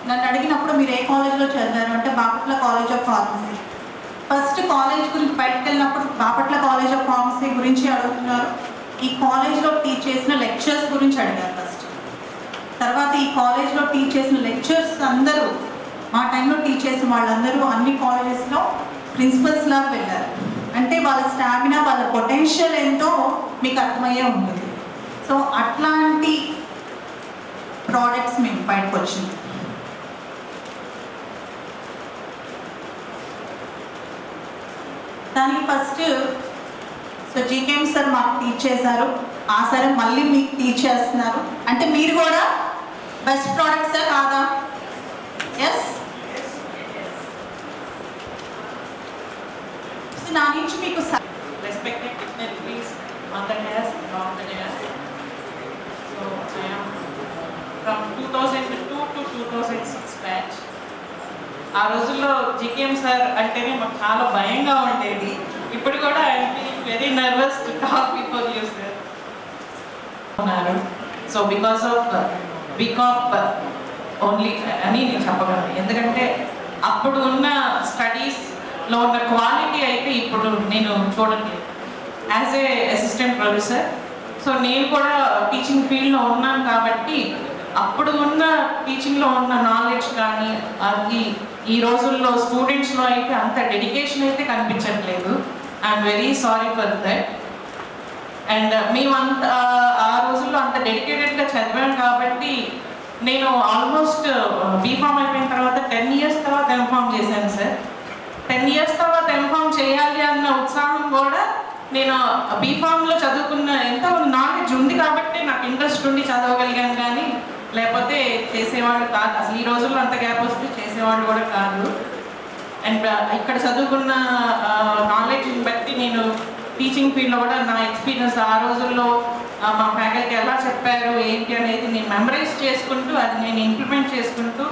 నన్ను అడిగినప్పుడు మీరు ఏ కాలేజ్లో చదివారు అంటే Bapatla college of pharmacy. First college గురించి బయటకు వెళ్ళినప్పుడు బాపట్ల కాలేజ్ ఆఫ్ ఫార్మసీ గురించి అడుగుతున్నారు. ఈ కాలేజ్లో టీచ్ చేసిన లెక్చర్స్ గురించి అడిగారు ఫస్ట్. తర్వాత ఈ కాలేజ్లో టీచ్ చేసిన లెక్చర్స్ అందరూ, మా టైంలో టీచ్ చేసిన వాళ్ళందరూ అన్ని కాలేజెస్లో ప్రిన్సిపల్స్ లాగా వెళ్ళారు. అంటే వాళ్ళ స్టామినా, వాళ్ళ పొటెన్షియల్ ఏంటో మీకు అర్థమయ్యే ఉంటుంది. సో అట్లాంటి ప్రోడక్ట్స్ మేము బయటకు వచ్చింది. దానికి ఫస్ట్ సో జీకేఎం సార్ మాకు టీచ్ చేశారు. ఆ సార్ మళ్ళీ మీకు టీచ్ చేస్తున్నారు. అంటే మీరు కూడా బెస్ట్ ప్రోడక్ట్సే కాదా? ఎస్. సో నా నుంచి మీకు respected dignitaries on the dais and off the dais. So I am from 2002 to 2006 batch. ఆ రోజుల్లో జీకేఎం సార్ అంటేనే మాకు చాలా భయంగా ఉండేది. ఇప్పుడు కూడా I'm feeling very nervous to talk before you sir. So because of BCOP only అని నేను చెప్పగలను. ఎందుకంటే అప్పుడు ఉన్న స్టడీస్లో ఉన్న క్వాలిటీ అయితే ఇప్పుడు నేను చూడట్లేదు. As a assistant professor, so నేను కూడా టీచింగ్ ఫీల్డ్లో ఉన్నాను కాబట్టి అప్పుడు ఉన్న టీచింగ్లో ఉన్న నాలెడ్జ్ కానీ అది ఈ రోజుల్లో స్టూడెంట్స్లో అయితే అంత డెడికేషన్ అయితే కనిపించట్లేదు. I'm very sorry for that. And మేమంత ఆ రోజుల్లో అంత డెడికేటెడ్గా చదివాను కాబట్టి నేను ఆల్మోస్ట్ బీఫామ్ అయిపోయిన తర్వాత 10 years తర్వాత ఎంఫామ్ చేశాను సార్. 10 years తర్వాత ఎంఫామ్ చేయాలి అన్న ఉత్సాహం కూడా నేను బీఫామ్లో చదువుకున్న ఎంతో నాలెడ్జ్ ఉంది కాబట్టి నాకు ఇంట్రెస్ట్ ఉండి చదవగలిగాను, కానీ లేకపోతే చేసేవాళ్ళు కాదు. అసలు ఈ రోజుల్లో అంత గ్యాప్ వస్తే చేసేవాళ్ళు కూడా కాదు. అండ్ ఇక్కడ చదువుకున్న నాలెడ్జ్ని బట్టి నేను టీచింగ్ ఫీల్డ్లో కూడా నా ఎక్స్పీరియన్స్ ఆ రోజుల్లో మా ఫ్యాకల్టీ ఎలా చెప్పారు ఏంటి అనేది నేను మెమరైజ్ చేసుకుంటూ అది నేను ఇంప్లిమెంట్ చేసుకుంటూ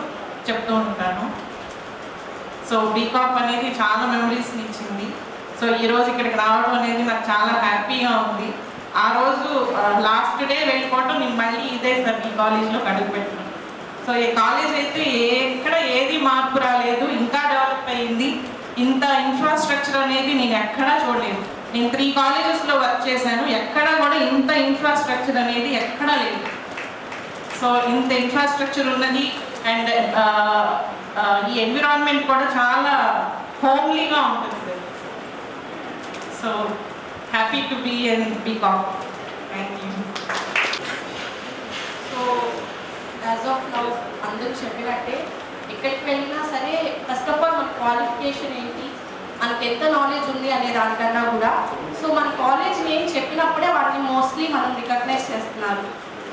చెప్తూ ఉంటాను. సో బీకాప్ అనేది చాలా మెమరీస్ని ఇచ్చింది. సో ఈరోజు ఇక్కడికి రావడం అనేది నాకు చాలా హ్యాపీగా ఉంది. ఆ రోజు లాస్ట్ డే వెళ్ళిపోవడం నేను మళ్ళీ ఇదే సార్ ఈ కాలేజ్లో అడుగుపెట్టాను. సో ఈ కాలేజ్ అయితే ఎక్కడ ఏది మార్పు రాలేదు, ఇంకా డెవలప్ అయింది. ఇంత ఇన్ఫ్రాస్ట్రక్చర్ అనేది నేను ఎక్కడా చూడలేదు. నేను 3 collegesలో వర్క్ చేశాను, ఎక్కడా కూడా ఇంత ఇన్ఫ్రాస్ట్రక్చర్ అనేది ఎక్కడా లేదు. సో ఇంత ఇన్ఫ్రాస్ట్రక్చర్ ఉన్నది. అండ్ ఈ ఎన్విరాన్మెంట్ కూడా చాలా హోమ్లీగా ఉంటుంది sir. So happy to be in BCom. Thank you. So as of now అందరూ చెప్పినట్టే ఎక్కడికి వెళ్ళినా సరే ఫస్ట్ ఆఫ్ ఆల్ మన క్వాలిఫికేషన్ ఏంటి, మనకి ఎంత నాలెడ్జ్ ఉంది అనే దానికన్నా కూడా సో మన కాలేజ్ నేమ్ చెప్పినప్పుడే వాటిని మోస్ట్లీ మనం రికగ్నైజ్ చేస్తున్నారు.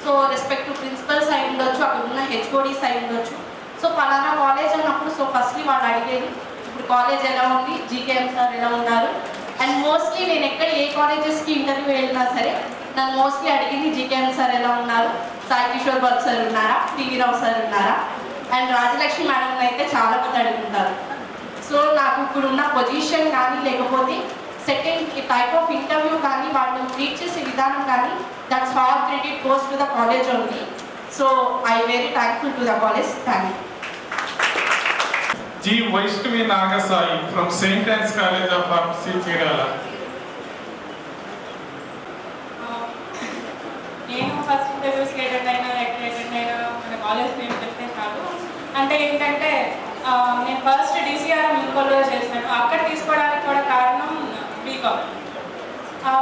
సో రెస్పెక్ట్ టు ప్రిన్సిపల్స్ అయి ఉండొచ్చు, అక్కడ ఉన్న హెచ్ఓడీస్ అయి ఉండొచ్చు. సో పలానా కాలేజ్ అన్నప్పుడు సో ఫస్ట్లీ వాళ్ళు అడిగేది ఇప్పుడు కాలేజ్ ఎలా ఉంది, జీకేఎం సార్ ఎలా ఉన్నారు. అండ్ మోస్ట్లీ నేను ఎక్కడ ఏ కాలేజెస్కి ఇంటర్వ్యూ వెళ్ళినా సరే నన్ను మోస్ట్లీ అడిగింది జీకేఎం సార్ ఎలా ఉన్నారు, సాయి కిషోర్ బాబు సార్ ఉన్నారా, టీవీ రావు సార్ ఉన్నారా, అండ్ రాజలక్ష్మి మేడం అయితే చాలా మంది అడుగుతుంటారు. సో నాకు ఇప్పుడున్న పొజిషన్ కానీ లేకపోతే సెకండ్ టైప్ ఆఫ్ ఇంటర్వ్యూ కానీ వాళ్ళు ట్రీట్ చేసే విధానం కానీ that's all credit goes to the college only. So I very thankful to the college. Thank you. G. Vaishnavi Nagasai from St. Anne's College of Pharmacy, Chirala. నేను first ఇంటర్వ్యూస్కి attend అయినా మన college name చెప్తే చాలు. అంటే ఏంటంటే నేను first DCRM ఇంకోలో చేశాను. అక్కడ తీసుకోవడానికి కూడా కారణం బీకామ్.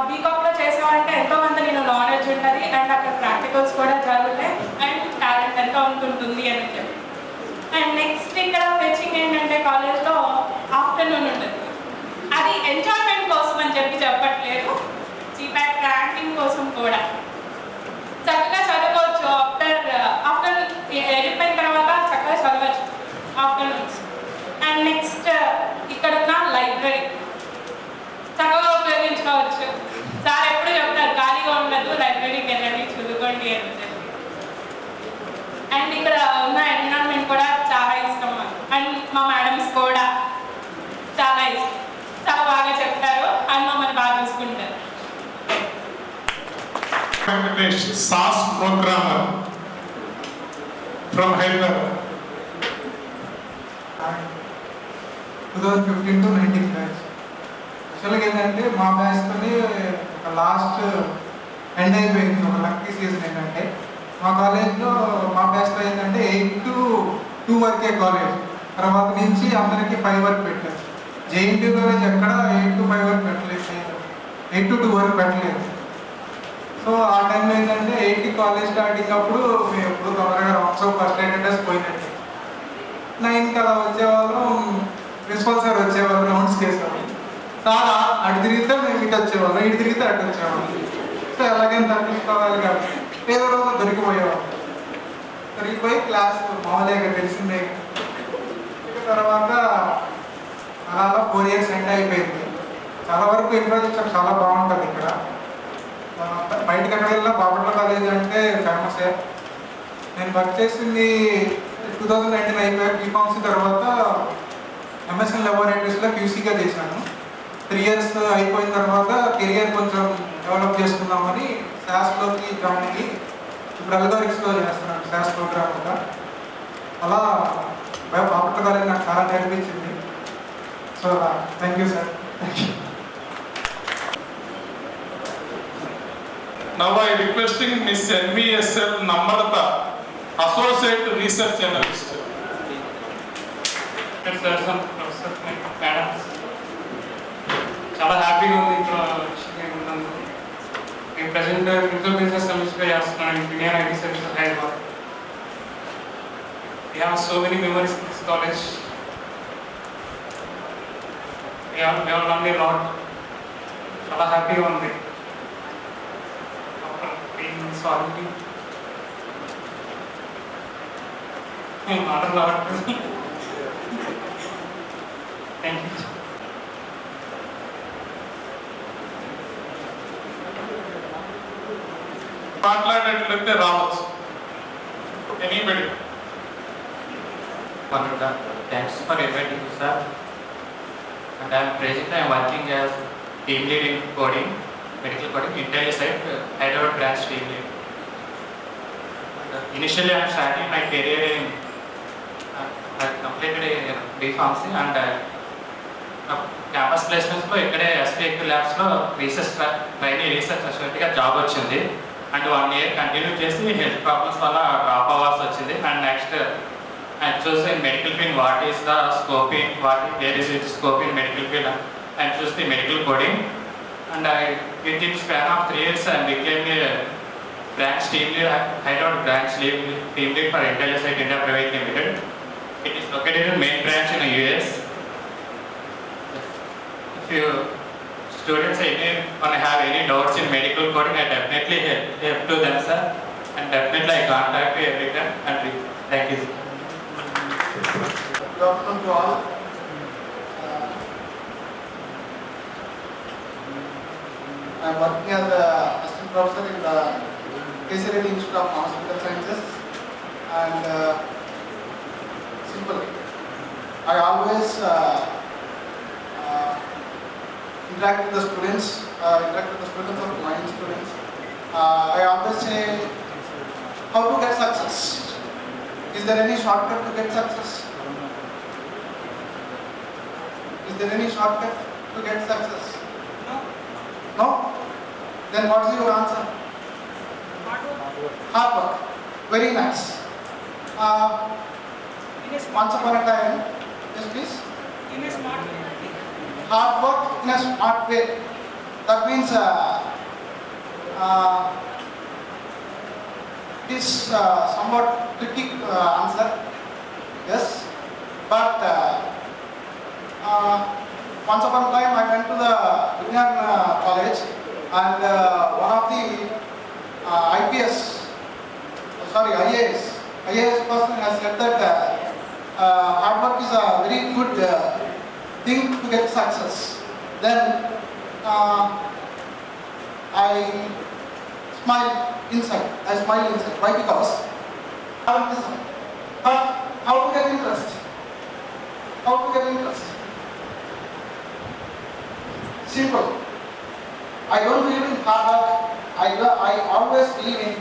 బీకామ్లో చేసామంటే ఎంతోమంది నేను నాలెడ్జ్ ఉంటుంది అండ్ అక్కడ ప్రాక్టికల్స్ కూడా జరుగుతాయి అండ్ టాలెంట్ ఎంతో ఉంటుంది అని చెప్పి. అండ్ నెక్స్ట్ ఇక్కడ ఫెచింగ్ ఏంటంటే కాలేజ్లో ఆఫ్టర్నూన్ ఉంటుంది. అది ఎంజాయ్మెంట్ కోసం అని చెప్పి చెప్పట్లేదు, జీపాట్ ర్యాంకింగ్ కోసం కూడా. చక్కగా చదువుకోవచ్చు. ఆఫ్టర్ వెళ్ళిపోయిన తర్వాత చక్కగా చదవచ్చు ఆఫ్టర్నూన్స్. అండ్ నెక్స్ట్ ఇక్కడ ఉన్న లైబ్రరీ చక్కగా ఉపయోగించుకోవచ్చు. సార్ ఎప్పుడు చెప్తారు ఖాళీగా ఉండదు, లైబ్రరీకి వెళ్ళండి చదువుకోండి అని చెప్పి. అండ్ ఇక్కడ ఉన్న ఎన్విరాన్మెంట్ కూడా చాలా ఇష్టం అండ్ మా మేడమ్స్ కూడా చాలా ఇష్టం, చాలా బాగా చెప్తారు అండ్ మమ్మల్ని బాగా చూసుకుంటారు. Venkatesh, SAS programmer from Hyderabad. 2015 to 19 batch. యాక్చువల్గా ఏంటంటే మా బ్యాచ్తోనే లాస్ట్ ఎండ్ అయిపోయింది. ఒక లక్కీ సీజన్ ఏంటంటే మా కాలేజ్లో మా బ్యాచ్లో ఏంటంటే 8 to 2 వరకే కాలేజ్. తర్వాత నుంచి అందరికీ 5 వరకు పెట్టారు. JNT కాలేజ్ ఎక్కడ 8 to 5 వరకు పెట్టలేదు, 8 to 2 వరకు పెట్టలేదు. సో ఆ టైంలో ఏంటంటే 8కి కాలేజ్ స్టార్టింగ్ అప్పుడు మేము ఎప్పుడు తొందరగా రావచ్చు, ఫస్ట్ అటెండెన్స్ పోయినట్టు. 9కి అలా వచ్చేవాళ్ళం, ప్రిన్సిపల్ సార్ వచ్చేవాళ్ళు, రౌండ్స్ చేసేవాళ్ళు. సార్ అటు తిరిగితే మేము ఇటు వచ్చేవాళ్ళం, ఇటు తిరిగితే అటు వచ్చేవాళ్ళం. సో ఎలాగైనా తప్పించుకోవాలి కాబట్టి ఏదో రోజు దొరికిపోయేవాళ్ళం. దొరికిపోయి క్లాస్ మామూలుగా తెలిసిందే. తర్వాత అలా 4 years ఎండ్ అయిపోయింది. చాలా వరకు ఇన్ఫ్రాస్ట్రక్చర్ చాలా బాగుంటుంది ఇక్కడ. బయటకు ఎక్కడ వెళ్ళినా బాపట్ల కాలేజ్ అంటే ఫేమసే. నేను వర్క్ చేసింది 2019 అయిపోయాక బీఫార్మసీ తర్వాత ఎంఎస్ఎన్ ల్యాబొరేటరీస్లో క్యూసీగా చేశాను. 3 years అయిపోయిన తర్వాత కెరియర్ కొంచెం డెవలప్ చేసుకుందామని శాస్లోకి జాయిన్ అయ్యి ఇప్పుడు అల్గారిక్స్లో చేస్తున్నాను శాస్ ప్రోగ్రామ్గా. అలా బాపట్ల కాలేజ్ నాకు చాలా నేర్పించింది. So thank you sir. Now I requesting Miss NVSL Namrata, Associate Research Analyst. Professor madam చాలా హ్యాపీగా ఉంది ఇక్కడ ఉన్నందుకు. నేను ప్రజెంట్ ఇంటర్ బిజినెస్ సర్వీస్గా చేస్తున్నాను Indian IT services Hyderabad. We have so many memories in this college. We have learned a lot. చాలా హ్యాపీగా ఉంది. సారీ మాటలు రావట్లేదు. Thank you. మాట్లాడేట్లయితే రావచ్చు. Anybody. Thanks for inviting me, sir. And presently I am working as team lead in coding, medical coding, IntelliSite, Hyderabad branch team lead. Initially I am starting my career in, I completed a B.Pharmacy and campus placements లో ఇక్కడే SPQ labs లో research అసిస్టెంట్గా job వచ్చింది. And 1 year continue చేసి health problems వల్ల drop అవ్వాల్సి వచ్చింది. And next and choose in medical field what is the scope in there is its scope in medical field and choose the medical coding, and I within span of 3 years I became a branch team lead, Hyderabad branch team lead for IntelliSite India Private Limited. It is located in main branch in the US. If you students have any doubts in medical coding, I definitely help to them, sir, and definitely I contact you every time. And thank you, sir. Good afternoon to all. I am working as an assistant professor in the KC Reddy Institute of Pharmaceutical Sciences, and simple. I always interact with the students, of my students. I always say how to get success. Is there any shortcut to get success? Is there any shortcut to get success? No. No? Then what is your answer? Hard work. Very nice. Once upon a time, yes please? In a smart way. Hard work in a smart way. That means it is somewhat tricky answer, yes, but once upon a time I went to the Vignan college, and one of the IAS person has said that hard work is a very good thing to get success. Then I smile inside. Why? Because but how to get interest? Simple. I don't believe in hard work. I always believe in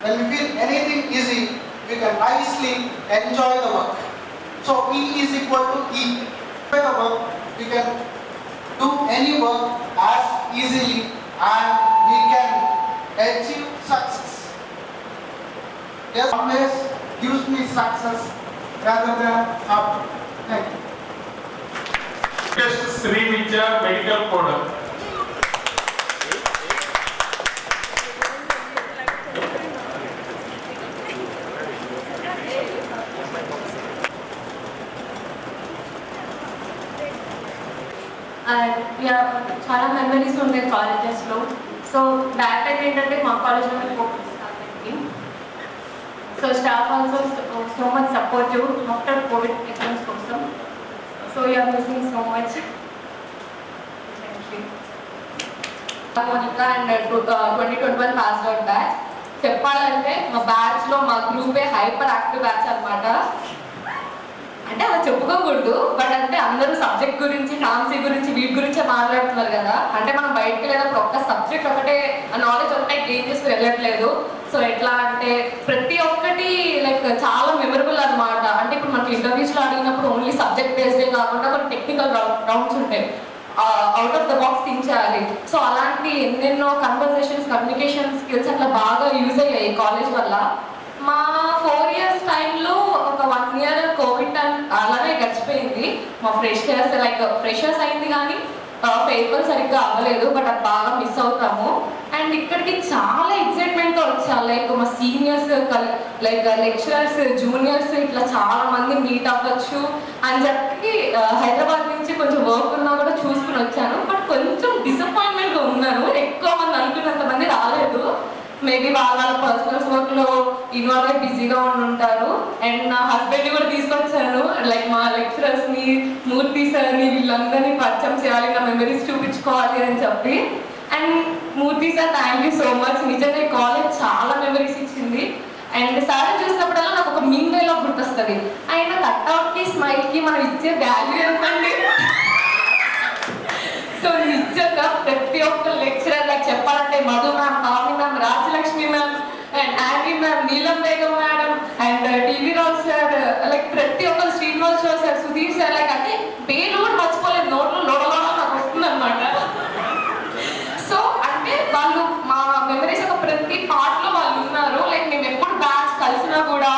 when we feel anything easy, we can nicely enjoy the work. So E is equal to E. Enjoy the work, we can do any work as easily and we can achieve success. Yes, always gives me success rather than hard work. Thank you. Sri Vidya, medical coder. చాలా memories ఉంటాయి కాలేజెస్లో. So back time ఏంటంటే మా కాలేజ్లో focus కాబట్టి so staff also so much supportive after COVID exams కోసం. So you're missing so much. Monica and 2021 passed out batch. చెప్పాలంటే మా బ్యాచ్లో మా గ్రూపే హైపర్ యాక్టివ్ బ్యాచ్ అన్నమాట. అంటే అలా చెప్పుకోకూడదు, బట్ అంటే అందరూ సబ్జెక్ట్ గురించి ఫ్యాన్సీ గురించి వీటి గురించే మాట్లాడుతున్నారు కదా. అంటే మనం బయటకు వెళ్ళినప్పుడు ఒక్క సబ్జెక్ట్ ఒకటే నాలెడ్జ్ ఒకటే గెయిన్ చేసి వెళ్ళట్లేదు. సో ఎట్లా అంటే ప్రతి ఒక్కటి లైక్ చాలా మెమరబుల్ అనమాట. అంటే ఇప్పుడు మనకి ఇంటర్వ్యూస్లో అడిగినప్పుడు ఓన్లీ సబ్జెక్ట్ బేస్డే కాకుండా కొన్ని టెక్నికల్ రౌండ్స్ ఉంటాయి, out of the box think చేయాలి. సో అలాంటి ఎన్నెన్నో కన్వర్సేషన్స్, కమ్యూనికేషన్ స్కిల్స్ అట్లా బాగా యూజ్ అయ్యాయి కాలేజ్ వల్ల. మా 4 years టైంలో ఒక 1 year కోవిడ్ టైం అలానే గడిచిపోయింది. మా ఫ్రెషర్స్ అయింది కానీ ఫేర్వెల్ సరిగ్గా అవ్వలేదు, బట్ అది బాగా మిస్ అవుతాము. అండ్ ఇక్కడికి చాలా ఎక్సైట్మెంట్తో వచ్చాను. లైక్ మా సీనియర్స్, లైక్ లెక్చరర్స్, జూనియర్స్ ఇట్లా చాలా మంది మీట్ అవ్వచ్చు అని చెప్పి హైదరాబాద్ నుంచి కొంచెం వర్క్ ఉన్నా కూడా చూసుకుని వచ్చాను. బట్ కొంచెం డిసప్పాయింట్మెంట్గా ఉన్నాను, ఎక్కువ మంది అనుకున్నంత మంది రాలేదు. మేబీ వాళ్ళ పర్సనల్స్ వర్క్లో ఇన్వాల్వ్ అయి బిజీగా ఉంటారు. అండ్ నా హస్బెండ్ని కూడా తీసుకొచ్చాను, లైక్ మా లెక్చరర్స్ని, మూర్తి సార్ని, వీళ్ళందరినీ పరిచయం చేయాలి, నా మెమరీస్ చూపించుకోవాలి అని చెప్పి. And Murthy sir thank you so much. నిజంగా ఈ కాలేజ్ చాలా మెమరీస్ ఇచ్చింది. అండ్ సార్ చూసినప్పుడల్లా నాకు ఒక మీమ్ డైలాగ్ గుర్తొస్తుంది, ఆయన కట్అవుట్కి స్మైల్కి మనం ఇచ్చే వాల్యూ ఎంతండి. సో నిజంగా ప్రతి ఒక్క లెక్చరర్ లైక్ చెప్పాలంటే Madhu ma'am, Pavani ma'am, Rajalakshmi ma'am, and Annie ma'am, Neelam Begum madam, and TV Rao sir, like ప్రతి ఒక్కరు, Srinivas Rao sir, Sudheer sir, like అంటే పేర్లు కూడా మర్చిపోలేదు, నోట్లో లోడలో నాకు వస్తుంది అనమాట. సో అంటే వాళ్ళు మా మెమరీస్ ఒక ప్రతి పార్ట్లో వాళ్ళు ఉన్నారు. లైక్ మేము ఎప్పుడు బ్యాచ్ కలిసినా కూడా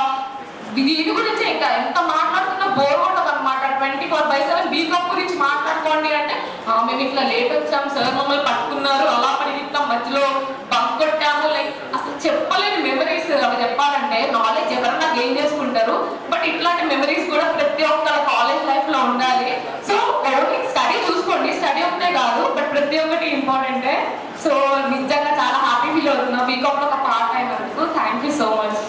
దీని గురించి ఇంకా ఎంత మాట్లాడుతున్నా బోర్ ఉంటుంది అనమాట. 24/7 బీకామ్ గురించి మాట్లాడుకోండి అంటే మేము ఇట్లా లేట్ వచ్చాము, సార్ మమ్మల్ని పట్టుకున్నారు, అలా పడి ఇట్లా మధ్యలో బంక్ కొట్టాము. లైక్ అసలు చెప్పలేని మెమరీస్. అవి చెప్పాలంటే నాలెడ్జ్ ఎవరన్నా గెయిన్ చేసుకుంటారు, బట్ ఇట్లాంటి మెమరీస్ కూడా ప్రతి ఒక్క కాలేజ్ లైఫ్లో ఉండాలి. సో స్టడీ చూసుకోండి, స్టడీ ఒకటే కాదు, బట్ ప్రతి ఒక్కటి ఇంపార్టెంటే. సో నిజంగా చాలా హ్యాపీ ఫీల్ అవుతున్నా బీకామ్లో ఒక పార్ట్ అయినందుకు. Thank you so much.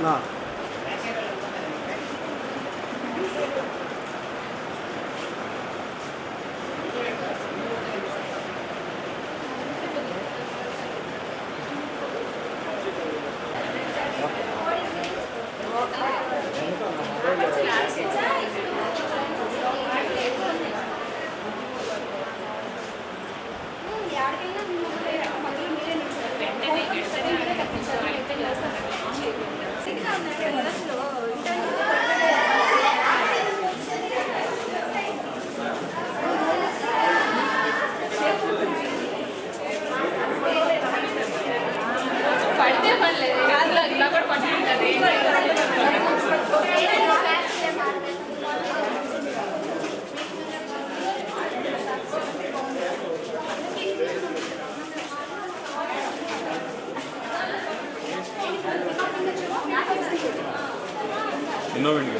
నా పడితే పర్లేదు, ఇలా కూడా పట్టుకుంటుంది. ఇన్నోవేంట్